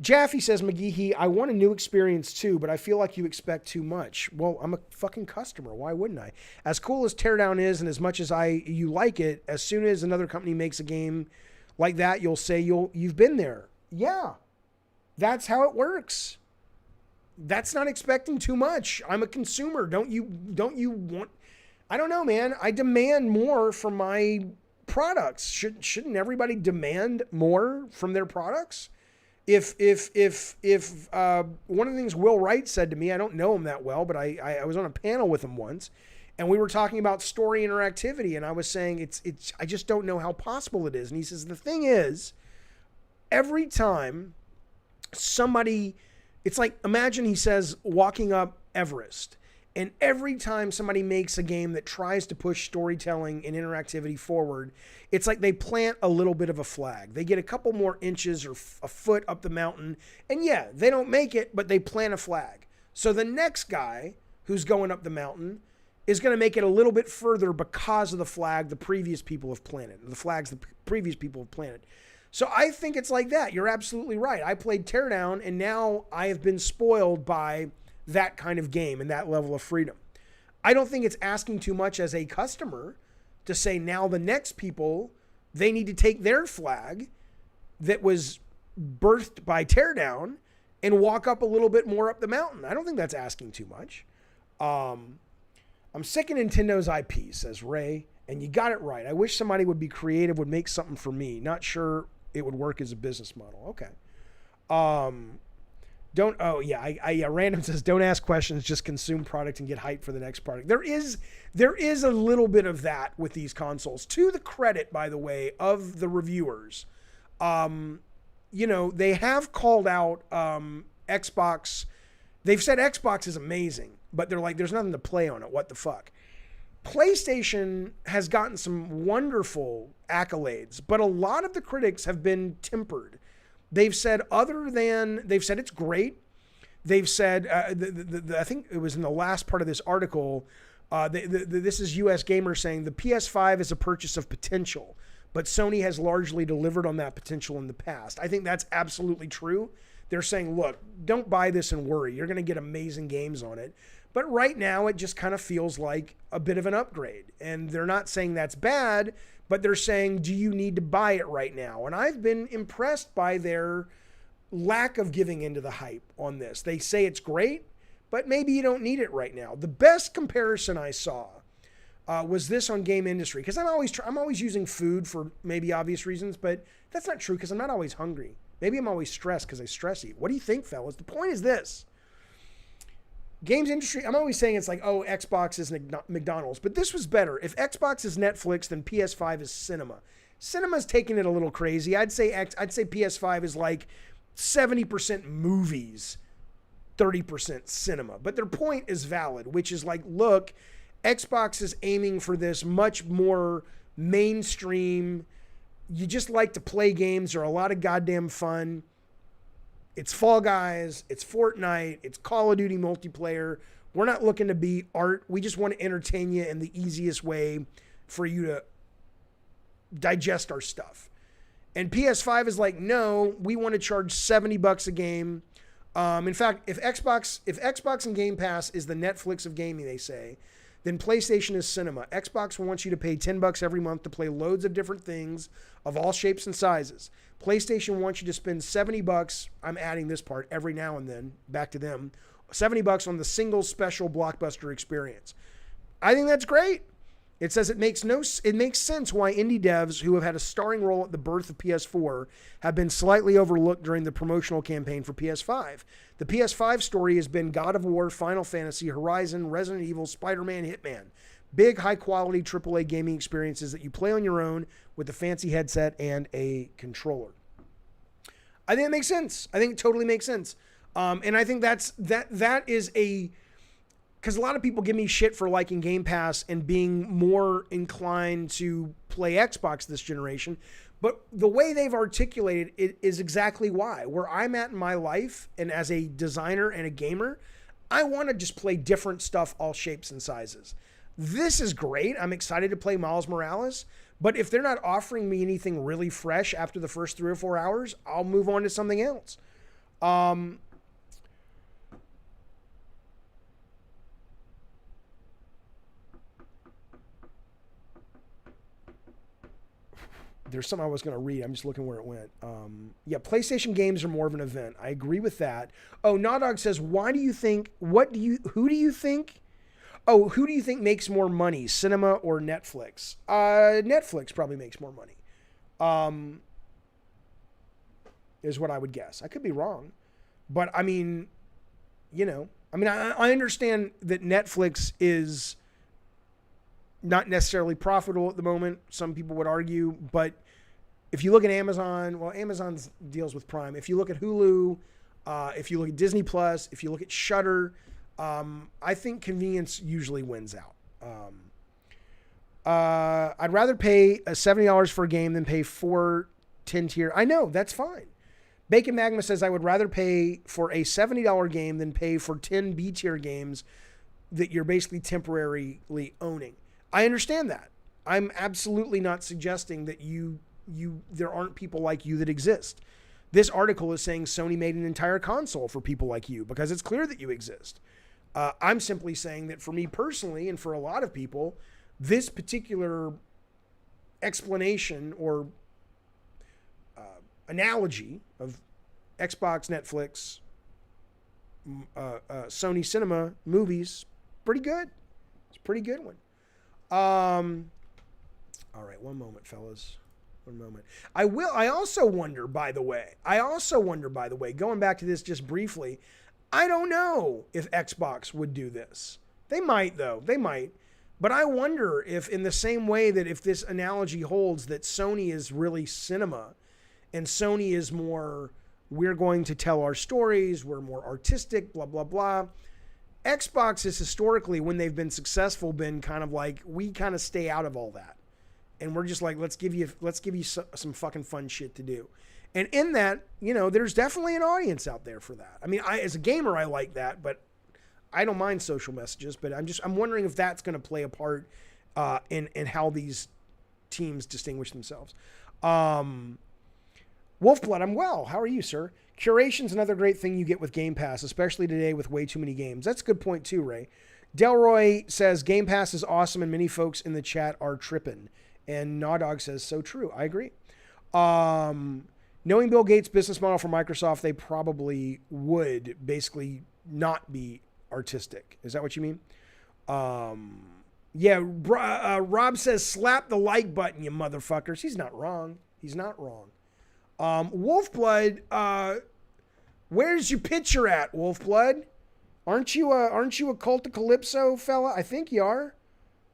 Jaffe says, McGeehee, I want a new experience too, but I feel like you expect too much. Well, I'm a fucking customer. Why wouldn't I? As cool as Teardown is, and as much as you like it, as soon as another company makes a game like that, you'll say you've been there. Yeah, that's how it works. That's not expecting too much. I'm a consumer. Don't you want? I don't know, man. I demand more from my products. Shouldn't everybody demand more from their products? If one of the things Will Wright said to me, I don't know him that well, but I was on a panel with him once, and we were talking about story interactivity, and I was saying I just don't know how possible it is. And he says, the thing is, every time somebody, it's like, imagine, he says, walking up Everest. And every time somebody makes a game that tries to push storytelling and interactivity forward, it's like they plant a little bit of a flag. They get a couple more inches or a foot up the mountain. And yeah, they don't make it, but they plant a flag. So the next guy who's going up the mountain is going to make it a little bit further because of the flag the previous people have planted, the flags the previous people have planted. So I think it's like that. You're absolutely right. I played Teardown, and now I have been spoiled by that kind of game and that level of freedom. I don't think it's asking too much as a customer to say now the next people, they need to take their flag that was birthed by Teardown and walk up a little bit more up the mountain. I don't think that's asking too much. I'm sick of Nintendo's IP, says Ray, and you got it right. I wish somebody would be creative, would make something for me. Not sure it would work as a business model. Okay. Random says, don't ask questions, just consume product and get hyped for the next product. There is a little bit of that with these consoles. To the credit, by the way, of the reviewers. They have called out Xbox. They've said Xbox is amazing, but they're like, there's nothing to play on it. What the fuck? PlayStation has gotten some wonderful accolades, but a lot of the critics have been tempered. They've said it's great. They've said, I think it was in the last part of this article, this is US Gamer saying the PS5 is a purchase of potential, but Sony has largely delivered on that potential in the past. I think that's absolutely true. They're saying, look, don't buy this and worry. You're going to get amazing games on it. But right now, it just kind of feels like a bit of an upgrade. And they're not saying that's bad, but they're saying, do you need to buy it right now? And I've been impressed by their lack of giving into the hype on this. They say it's great, but maybe you don't need it right now. The best comparison I saw was this on Game Industry, because I'm always using food for maybe obvious reasons, but that's not true because I'm not always hungry. Maybe I'm always stressed because I stress eat. What do you think, fellas? The point is this. Games Industry, I'm always saying it's like, oh, Xbox is McDonald's, but this was better. If Xbox is Netflix, then PS5 is cinema. Cinema's taking it a little crazy. I'd say PS5 is like 70% movies, 30% cinema. But their point is valid, which is like, look, Xbox is aiming for this much more mainstream. You just like to play games. They're a lot of goddamn fun. It's Fall Guys. It's Fortnite. It's Call of Duty multiplayer. We're not looking to be art. We just want to entertain you in the easiest way for you to digest our stuff. And PS5 is like, no, we want to charge $70 a game. In fact, if Xbox and Game Pass is the Netflix of gaming, they say, then PlayStation is cinema. Xbox wants you to pay $10 every month to play loads of different things of all shapes and sizes. PlayStation wants you to spend $70, I'm adding this part, every now and then, back to them, $70 on the single special blockbuster experience. I think that's great. It says it makes sense why indie devs who have had a starring role at the birth of PS4 have been slightly overlooked during the promotional campaign for PS5. The PS5 story has been God of War, Final Fantasy, Horizon, Resident Evil, Spider-Man, Hitman. Big, high-quality AAA gaming experiences that you play on your own with a fancy headset and a controller. I think it makes sense. I think it totally makes sense. And I think that is a... Because a lot of people give me shit for liking Game Pass and being more inclined to play Xbox this generation. But the way they've articulated it is exactly why. Where I'm at in my life, and as a designer and a gamer, I want to just play different stuff, all shapes and sizes. This is great. I'm excited to play Miles Morales. But if they're not offering me anything really fresh after the first 3 or 4 hours, I'll move on to something else. There's something I was going to read. I'm just looking where it went. Yeah, PlayStation games are more of an event. I agree with that. Oh, Nawdog says, who do you think makes more money, cinema or Netflix? Netflix probably makes more money. Is what I would guess. I could be wrong. But I mean, I understand that Netflix is not necessarily profitable at the moment. Some people would argue, but if you look at Amazon, well, Amazon deals with Prime. If you look at Hulu, if you look at Disney Plus, if you look at Shudder, I think convenience usually wins out. I'd rather pay $70 for a game than pay 4 10-tier. I know, that's fine. Bacon Magma says, I would rather pay for a $70 game than pay for 10 B-tier games that you're basically temporarily owning. I understand that. I'm absolutely not suggesting that there aren't people like you that exist. This article is saying Sony made an entire console for people like you because it's clear that you exist. I'm simply saying that for me personally and for a lot of people, this particular explanation or analogy of Xbox, Netflix, Sony Cinema, movies, pretty good. It's a pretty good one. All right, one moment, fellas. One moment. I also wonder, by the way, going back to this just briefly, I don't know if Xbox would do this. They might, though. They might. But I wonder if in the same way that if this analogy holds that Sony is really cinema and Sony is more, we're going to tell our stories, we're more artistic, blah, blah, blah. Xbox has historically, when they've been successful, been kind of like, we kind of stay out of all that. And we're just like, let's give you some fucking fun shit to do. And in that, there's definitely an audience out there for that. I mean, as a gamer, I like that, but I don't mind social messages, but I'm wondering if that's going to play a part in how these teams distinguish themselves. Wolfblood, I'm well. How are you, sir? Curation's another great thing you get with Game Pass, especially today with way too many games. That's a good point too, Ray. Delroy says Game Pass is awesome and many folks in the chat are tripping. And Nawdog says, so true. I agree. Knowing Bill Gates' business model for Microsoft, they probably would basically not be artistic. Is that what you mean? Yeah, Rob says, slap the like button, you motherfuckers. He's not wrong. He's not wrong. Wolfblood, where's your picture at, Wolfblood? Aren't you a Cult of Calypso fella? I think you are.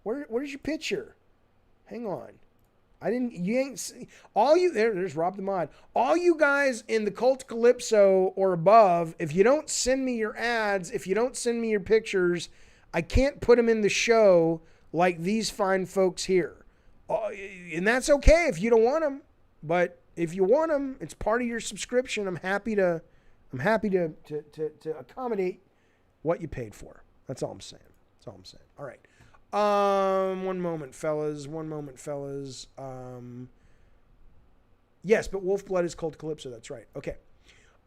Where's your picture? Hang on. You ain't see, all you, there's Rob the Mod. All you guys in the Cult of Calypso or above, if you don't send me your ads, if you don't send me your pictures, I can't put them in the show like these fine folks here. And that's okay if you don't want them, but if you want them, it's part of your subscription. I'm happy to accommodate what you paid for. That's all I'm saying. That's all I'm saying. All right. One moment, fellas. Yes, but Wolfblood is Cult of Calypso. That's right. Okay.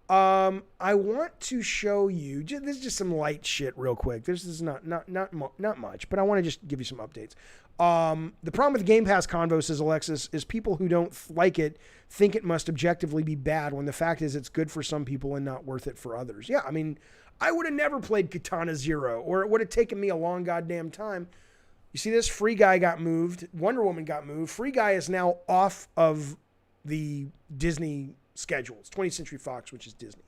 I want to show you. This is just some light shit, real quick. This is not much, but I want to just give you some updates. The problem with Game Pass convo, says Alexis, is people who don't like it think it must objectively be bad when the fact is it's good for some people and not worth it for others. Yeah, I mean, I would have never played Katana Zero, or it would have taken me a long goddamn time. You see this? Free Guy got moved. Wonder Woman got moved. Free Guy is now off of the Disney schedule. It's 20th Century Fox, which is Disney.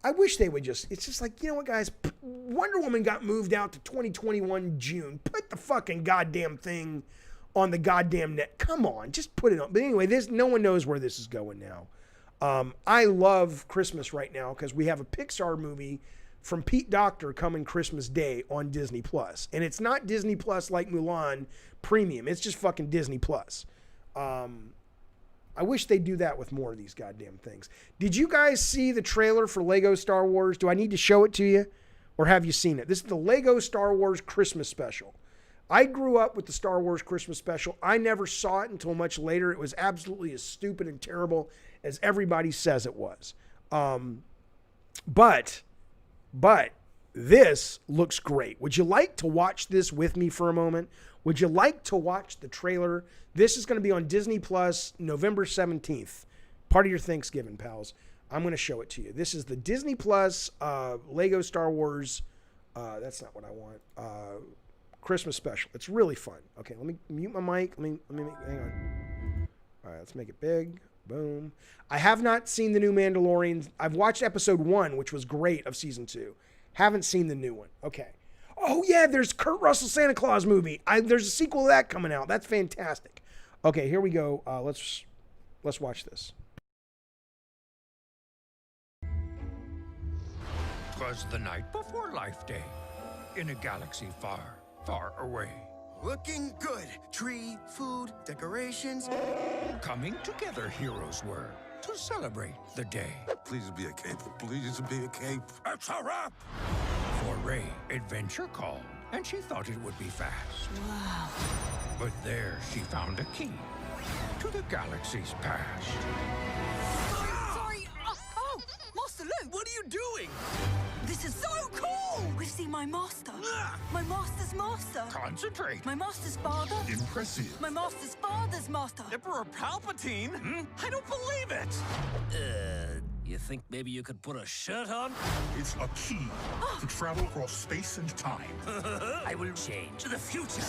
I wish they would just, it's just like, you know what, guys? Wonder Woman got moved out to 2021 June. Put the fucking goddamn thing on the goddamn net. Come on, just put it on. But anyway, no one knows where this is going now. I love Christmas right now because we have a Pixar movie from Pete Docter coming Christmas Day on Disney Plus. And it's not Disney Plus like Mulan Premium. It's just fucking Disney Plus. I wish they'd do that with more of these goddamn things. Did you guys see the trailer for Lego Star Wars? Do I need to show it to you? Or have you seen it? This is the Lego Star Wars Christmas special. I grew up with the Star Wars Christmas special. I never saw it until much later. It was absolutely as stupid and terrible as everybody says it was. But this looks great. Would you like to watch this with me for a moment? Would you like to watch the trailer? This is going to be on Disney Plus November 17th. Part of your Thanksgiving, pals. I'm going to show it to you. This is the Disney Plus Lego Star Wars. That's not what I want. Christmas special. It's really fun. Okay, let me mute my mic. Hang on. All right, let's make it big. Boom. I have not seen the new Mandalorian. I've watched episode 1, which was great, of season 2. Haven't seen the new one. Okay. Oh yeah, there's Kurt Russell Santa Claus movie. There's a sequel to that coming out. That's fantastic. Okay, here we go. Let's watch this. 'Twas the night before Life Day, in a galaxy far, far away. Looking good. Tree, food, decorations. Coming together heroes were to celebrate the day. Please be a cape. Please be a cape. It's a wrap! For Rey, adventure called, and she thought it would be fast. Wow. But there she found a key to the galaxy's past. Sorry. Oh, Master Luke. What are you doing? This is so cool. We've seen my master. My master's master. Concentrate. My master's father. Impressive. My master's father's master. Emperor Palpatine? I don't believe it. You think maybe you could put a shirt on? It's a key to travel across space and time. I will change the future.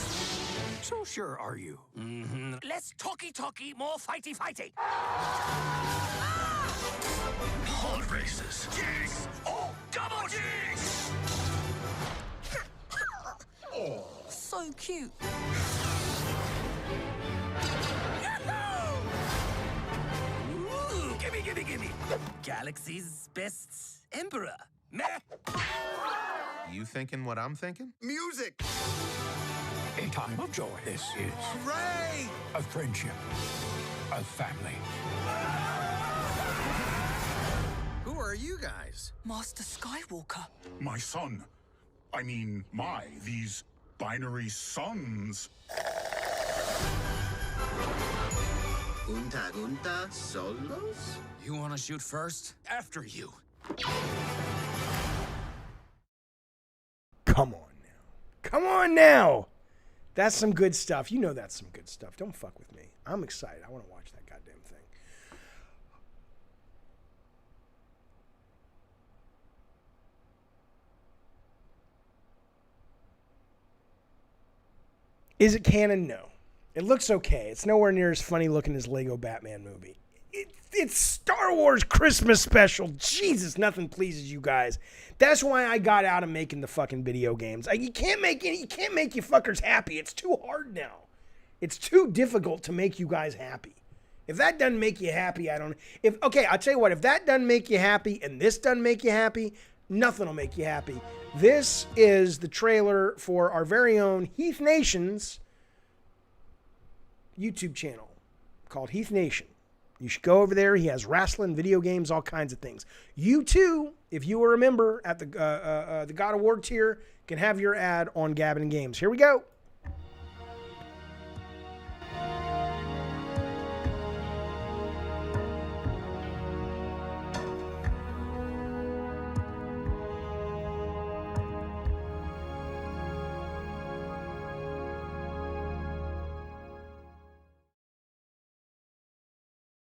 So sure are you? Less talky, more fighty. Pod races. Jigs. Oh, double jigs! So cute. Ooh, gimme. Galaxy's best emperor. Meh. You thinking what I'm thinking? Music. A time of joy. This is Hooray! a friendship, a family. Who are you guys? Master Skywalker. My son. These binary sons. Junta solos? You want to shoot first? After you. Come on now. Come on now. That's some good stuff. You know that's some good stuff. Don't fuck with me. I'm excited. I want to watch that goddamn thing. Is it canon? No. It looks okay. It's nowhere near as funny looking as Lego Batman movie. It's Star Wars Christmas special. Jesus, nothing pleases you guys. That's why I got out of making the fucking video games. You can't make you fuckers happy. It's too hard now. It's too difficult to make you guys happy. If that doesn't make you happy, I'll tell you what, if that doesn't make you happy and this doesn't make you happy, nothing will make you happy. This is the trailer for our very own Heath Nation's YouTube channel called Heath Nation. You should go over there. He has wrestling, video games, all kinds of things. You too, if you were a member at the God Award tier, can have your ad on Gabbin' Games. Here we go.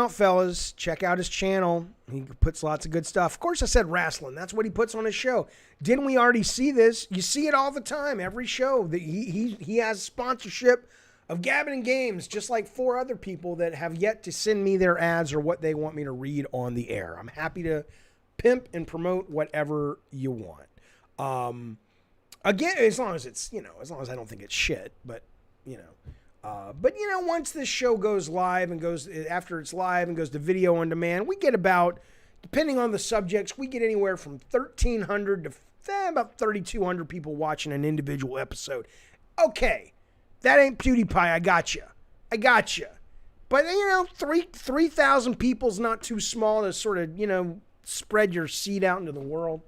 Out, fellas, check out his channel. He puts lots of good stuff. Of course, I said wrestling. That's what he puts on his show. Didn't we already see this? You see it all the time. Every show that he has sponsorship of Gabbin' Games, just like 4 other people that have yet to send me their ads or what they want me to read on the air. I'm happy to pimp and promote whatever you want. Again, as long as it's, as long as I don't think it's shit, but once this show goes live and after it's live and goes to video on demand, we get about, depending on the subjects, we get anywhere from 1,300 to about 3,200 people watching an individual episode. Okay, that ain't PewDiePie. I got you. But 3,000 people's not too small to sort of spread your seed out into the world.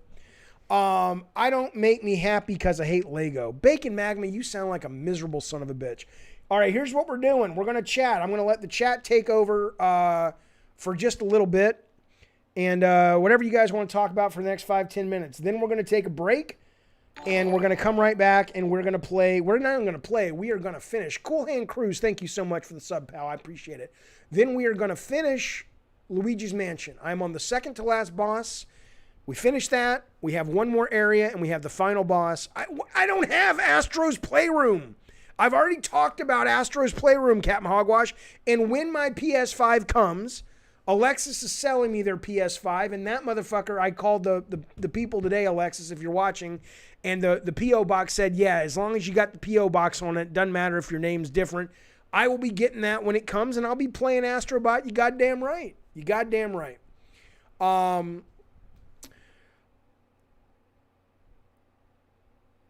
I don't make me happy because I hate Lego. Bacon Magma, you sound like a miserable son of a bitch. All right, here's what we're doing. We're going to chat. I'm going to let the chat take over for just a little bit. And whatever you guys want to talk about for the next 5-10 minutes. Then we're going to take a break. And we're going to come right back and we're going to play. We're not even going to play. We are going to finish. Cool Hand Cruise, thank you so much for the sub, pal. I appreciate it. Then we are going to finish Luigi's Mansion. I'm on the second to last boss. We finish that. We have one more area and we have the final boss. I don't have Astro's Playroom. I've already talked about Astro's Playroom, Captain Hogwash, and when my PS5 comes, Alexis is selling me their PS5, and that motherfucker, I called the people today, Alexis, if you're watching, and the P.O. box said, yeah, as long as you got the P.O. box on it, doesn't matter if your name's different. I will be getting that when it comes, and I'll be playing Astrobot. You goddamn right.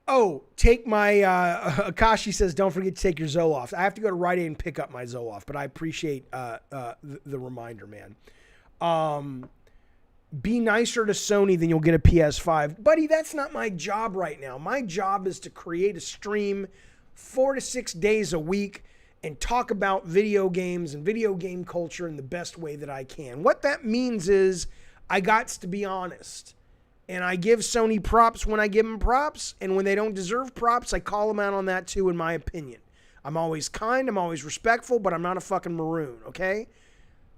Oh, take my, Akashi says, don't forget to take your Zoloft. I have to go to Rite Aid and pick up my Zoloft, but I appreciate the reminder, man. Be nicer to Sony, then you'll get a PS5. Buddy, that's not my job right now. My job is to create a stream 4 to 6 days a week and talk about video games and video game culture in the best way that I can. What that means is I got to be honest. And I give Sony props when I give them props. And when they don't deserve props, I call them out on that too, in my opinion. I'm always kind, I'm always respectful, but I'm not a fucking maroon, okay?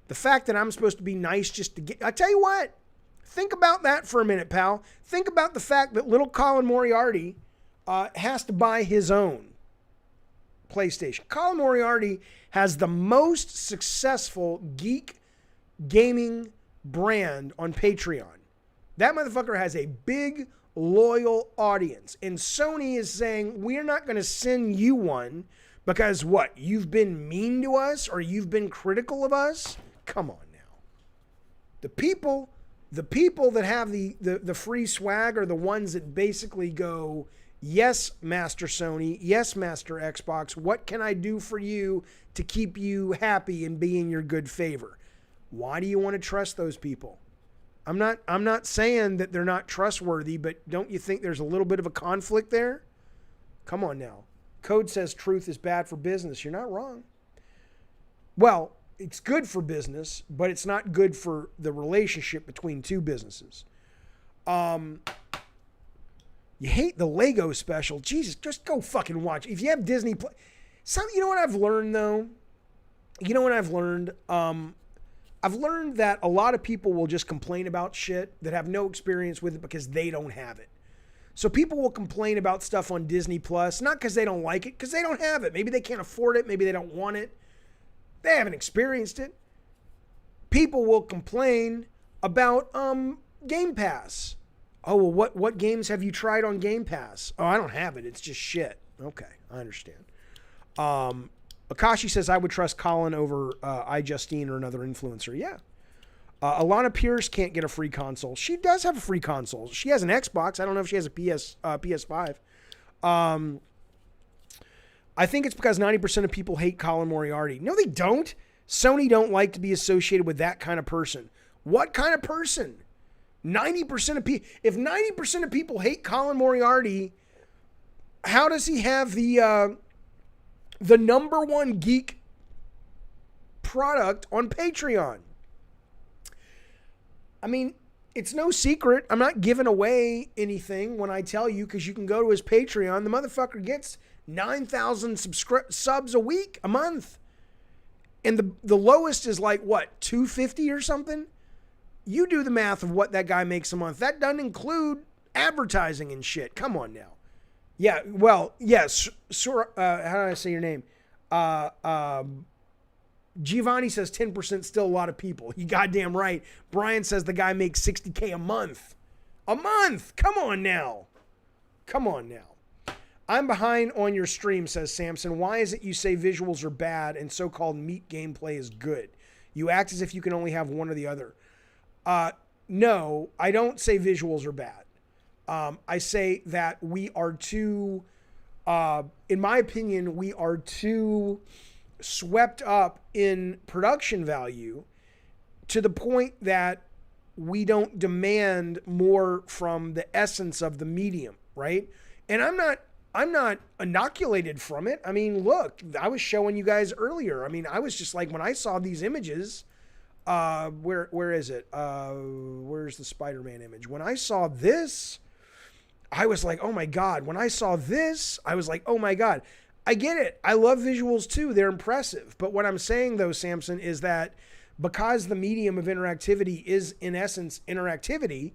The fact that I'm supposed to be nice just to get... I tell you what, think about that for a minute, pal. Think about the fact that little Colin Moriarty has to buy his own PlayStation. Colin Moriarty has the most successful geek gaming brand on Patreon. That motherfucker has a big, loyal audience. And Sony is saying, we're not going to send you one because what? You've been mean to us or you've been critical of us? Come on now. The people that have the free swag are the ones that basically go, yes, Master Sony. Yes, Master Xbox. What can I do for you to keep you happy and be in your good favor? Why do you want to trust those people? I'm not saying that they're not trustworthy, but don't you think there's a little bit of a conflict there? Come on now. Code says truth is bad for business. You're not wrong. Well, it's good for business, but it's not good for the relationship between two businesses. You hate the Lego special. Jesus, just go fucking watch. If you have Disney Plus, you know what I've learned though? You know what I've learned? I've learned that a lot of people will just complain about shit that have no experience with it because they don't have it. So people will complain about stuff on Disney Plus, not because they don't like it, because they don't have it. Maybe they can't afford it. Maybe they don't want it. They haven't experienced it. People will complain about Game Pass. Oh, well, what games have you tried on Game Pass? Oh, I don't have it. It's just shit. Okay, I understand. Akashi says, I would trust Colin over iJustine or another influencer. Yeah. Alana Pierce can't get a free console. She does have a free console. She has an Xbox. I don't know if she has a PS5. I think it's because 90% of people hate Colin Moriarty. No, they don't. Sony don't like to be associated with that kind of person. What kind of person? 90% of people. If 90% of people hate Colin Moriarty, how does he have the number one geek product on Patreon? I mean, it's no secret. I'm not giving away anything when I tell you, because you can go to his Patreon. The motherfucker gets 9,000 subs a week, a month. And the lowest is like, what, $250 or something? You do the math of what that guy makes a month. That doesn't include advertising and shit. Come on now. Yeah, well, yes. How do I say your name? Giovanni says 10% still a lot of people. You goddamn right. Brian says the guy makes $60K a month. A month! Come on now. Come on now. I'm behind on your stream, says Samson. Why is it you say visuals are bad and so-called meat gameplay is good? You act as if you can only have one or the other. No, I don't say visuals are bad. I say that we are too, in my opinion, we are too swept up in production value to the point that we don't demand more from the essence of the medium, right? And I'm not inoculated from it. I mean, look, I was showing you guys earlier. I mean, I was just like, when I saw these images, where is it? Where's the Spider-Man image? When I saw this, I was like, oh my God. When I saw this, I was like, oh my God. I get it. I love visuals too. They're impressive. But what I'm saying though, Samson, is that because the medium of interactivity is in essence interactivity,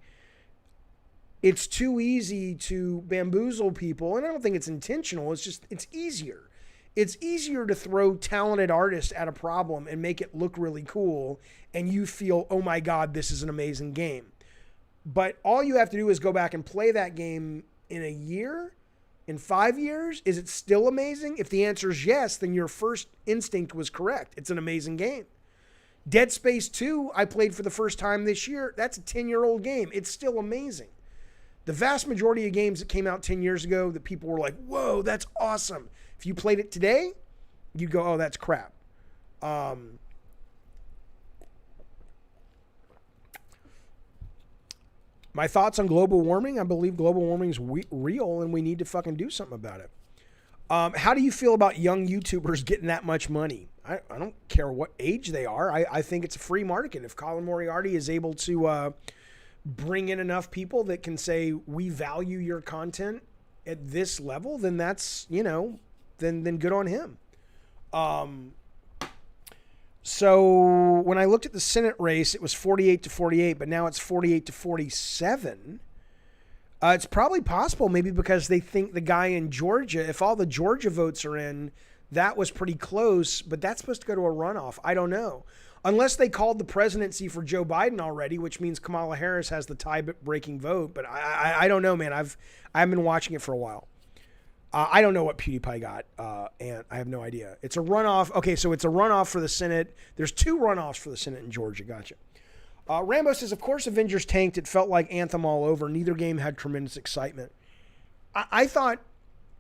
it's too easy to bamboozle people. And I don't think it's intentional. It's just, it's easier. It's easier to throw talented artists at a problem and make it look really cool. And you feel, oh my God, this is an amazing game. But all you have to do is go back and play that game in a year, in 5 years. Is it still amazing? If the answer is yes, then your first instinct was correct. It's an amazing game. Dead Space 2, I played for the first time this year. That's a 10-year-old game. It's still amazing. The vast majority of games that came out 10 years ago that people were like, whoa, that's awesome. If you played it today, you'd go, oh, that's crap. My thoughts on global warming. I believe global warming is real and we need to fucking do something about it. How do you feel about young YouTubers getting that much money? I don't care what age they are. I think it's a free market. If Colin Moriarty is able to bring in enough people that can say, we value your content at this level, then that's, you know, then good on him. So when I looked at the Senate race, it was 48-48, but now it's 48-47. It's probably possible, maybe because they think the guy in Georgia, if all the Georgia votes are in, that was pretty close, but that's supposed to go to a runoff. I don't know. Unless they called the presidency for Joe Biden already, which means Kamala Harris has the tie-breaking vote. But I don't know, man. I haven't been watching it for a while. I don't know what PewDiePie got, and I have no idea. It's a runoff. Okay, so it's a runoff for the Senate. There's 2 runoffs for the Senate in Georgia. Gotcha. Rambo says, of course Avengers tanked. It felt like Anthem all over. Neither game had tremendous excitement. I thought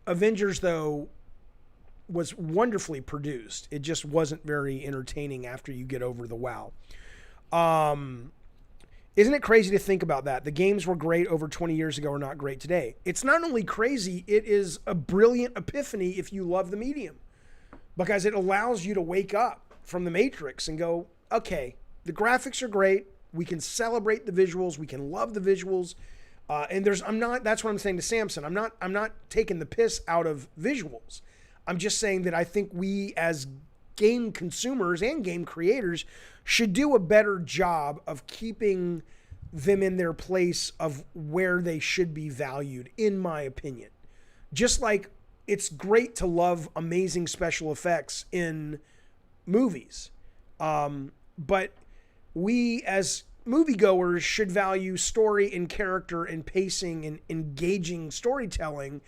Avengers, though, was wonderfully produced. It just wasn't very entertaining after you get over the wow. Isn't it crazy to think about that? The games were great over 20 years ago are not great today. It's not only crazy, it is a brilliant epiphany if you love the medium, because it allows you to wake up. from the Matrix and go, okay, the graphics are great. We can celebrate the visuals. We can love the visuals. That's what I'm saying to Samson. I'm not taking the piss out of visuals. I'm just saying that I think we as game consumers and game creators should do a better job of keeping them in their place of where they should be valued, in my opinion. Just like it's great to love amazing special effects in movies. But we as moviegoers should value story and character and pacing and engaging storytelling,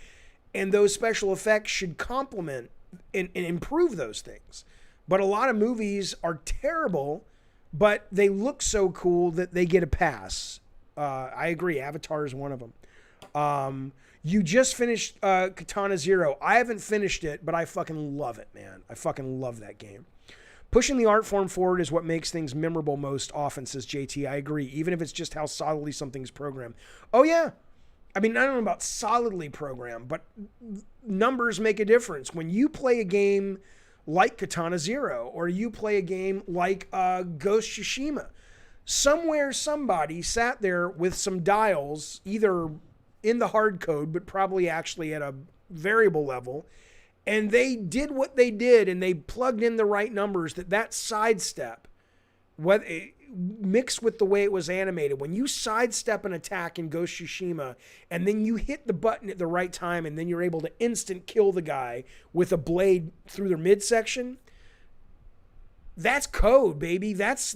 and those special effects should complement and improve those things. But a lot of movies are terrible, but they look so cool that they get a pass. I agree. Avatar is one of them. You just finished Katana Zero. I haven't finished it, but I fucking love it, man. I fucking love that game. Pushing the art form forward is what makes things memorable most often, says JT. I agree, even if it's just how solidly something's programmed. Oh, yeah. I mean, I don't know about solidly programmed, but numbers make a difference. When you play a game like Katana Zero, or you play a game like Ghost Tsushima, somewhere somebody sat there with some dials, either in the hard code, but probably actually at a variable level, and they did what they did, and they plugged in the right numbers, that sidestep, whether mixed with the way it was animated, when you sidestep an attack in Ghost Tsushima, and then you hit the button at the right time, and then you're able to instant kill the guy with a blade through their midsection, that's code, baby. That's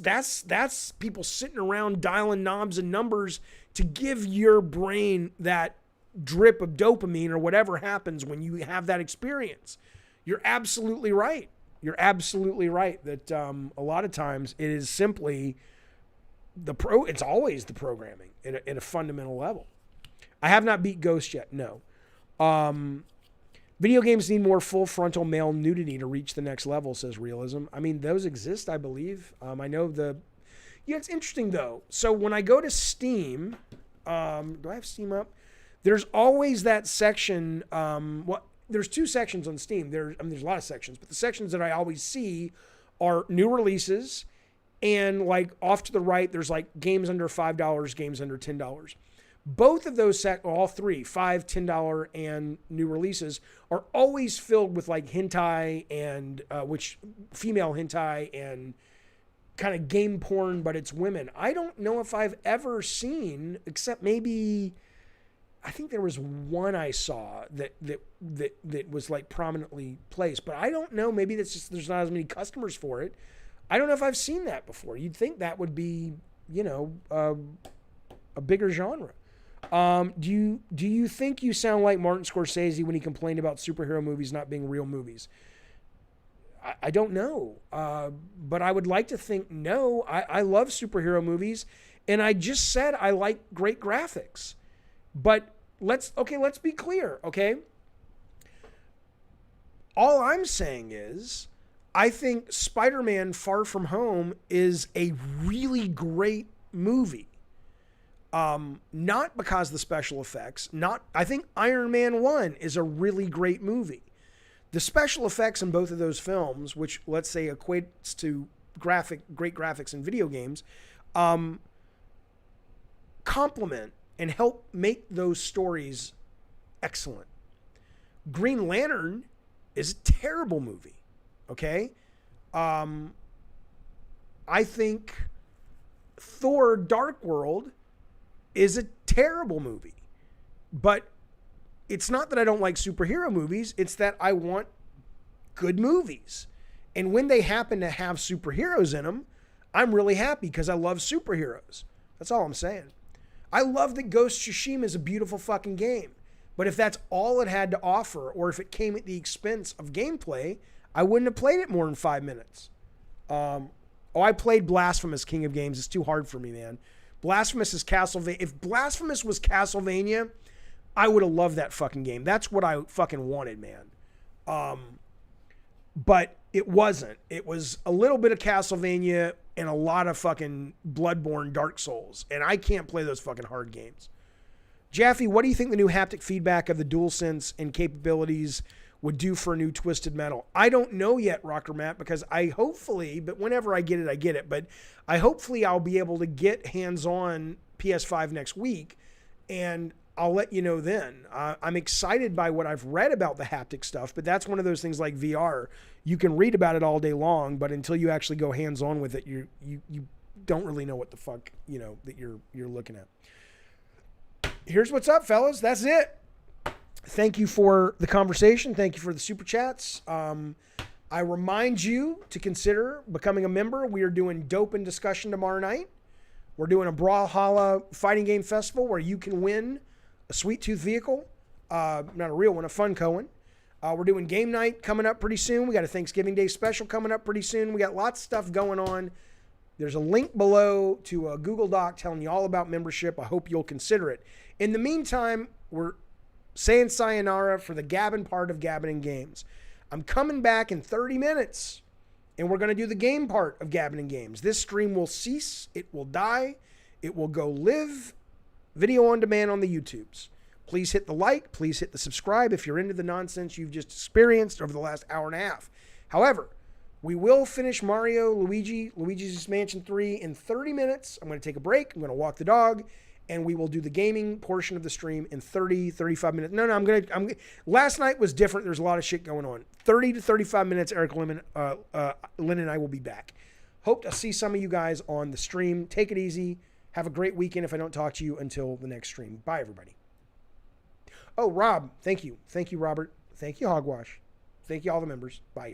people sitting around dialing knobs and numbers to give your brain that drip of dopamine or whatever happens when you have that experience. You're absolutely right. You're absolutely right that a lot of times it is simply it's always the programming at a fundamental level. I have not beat Ghost yet, no. Video games need more full frontal male nudity to reach the next level, says Realism. I mean, those exist, I believe. I know it's interesting though. So when I go to Steam, do I have Steam up? There's always that section. There's two sections on Steam. There's a lot of sections, but the sections that I always see are new releases, and like off to the right, there's like games under $5, games under $10. Both of those all three, $5, $10, and new releases, are always filled with like hentai and female hentai and kind of game porn, but it's women. I don't know if I've ever seen, except maybe, I think there was one I saw that was like prominently placed, but I don't know. Maybe that's just there's not as many customers for it. I don't know if I've seen that before. You'd think that would be, a bigger genre. Do you think you sound like Martin Scorsese when he complained about superhero movies not being real movies? I don't know, but I would like to think no. I love superhero movies, and I just said I like great graphics. But let's be clear, okay? All I'm saying is I think Spider-Man Far From Home is a really great movie. Not because of the special effects. I think Iron Man 1 is a really great movie. The special effects in both of those films, which let's say equates to great graphics in video games, complement and help make those stories excellent. Green Lantern is a terrible movie, okay? I think Thor Dark World is a terrible movie. But it's not that I don't like superhero movies, it's that I want good movies. And when they happen to have superheroes in them, I'm really happy because I love superheroes. That's all I'm saying. I love that Ghost Tsushima is a beautiful fucking game. But if that's all it had to offer, or if it came at the expense of gameplay, I wouldn't have played it more than 5 minutes. I played Blasphemous, King of Games. It's too hard for me, man. Blasphemous is Castlevania. If Blasphemous was Castlevania, I would have loved that fucking game. That's what I fucking wanted, man. But it wasn't. It was a little bit of Castlevania and a lot of fucking Bloodborne Dark Souls. And I can't play those fucking hard games. Jaffe, what do you think the new haptic feedback of the DualSense and capabilities would do for a new Twisted Metal. I don't know yet, Rocker Matt, because but whenever I get it. But hopefully I'll be able to get hands-on PS5 next week, and I'll let you know then. I'm excited by what I've read about the haptic stuff, but that's one of those things like VR. You can read about it all day long, but until you actually go hands-on with it, you don't really know what the fuck, that you're looking at. Here's what's up, fellas. That's it. Thank you for the conversation. Thank you for the super chats. I remind you to consider becoming a member. We are doing Dope and Discussion tomorrow night. We're doing a Brawlhalla fighting game festival where you can win a Sweet Tooth vehicle. Not a real one, a Funko one. We're doing game night coming up pretty soon. We got a Thanksgiving Day special coming up pretty soon. We got lots of stuff going on. There's a link below to a Google Doc telling you all about membership. I hope you'll consider it. In the meantime, we're saying sayonara for the Gabbin part of Gabbin and Games. I'm coming back in 30 minutes, and we're going to do the game part of Gabbin and Games. This stream will cease. It will die. It will go live video on demand on the YouTubes. Please hit the like. Please hit the subscribe if you're into the nonsense you've just experienced over the last hour and a half. However, we will finish Luigi's Mansion 3 in 30 minutes. I'm going to take a break. I'm going to walk the dog, and we will do the gaming portion of the stream in 35 minutes. No, last night was different. There's a lot of shit going on. 30 to 35 minutes, Eric Lynn and I will be back. Hope to see some of you guys on the stream. Take it easy. Have a great weekend if I don't talk to you until the next stream. Bye, everybody. Oh, Rob, thank you. Thank you, Robert. Thank you, Hogwash. Thank you, all the members. Bye, y'all.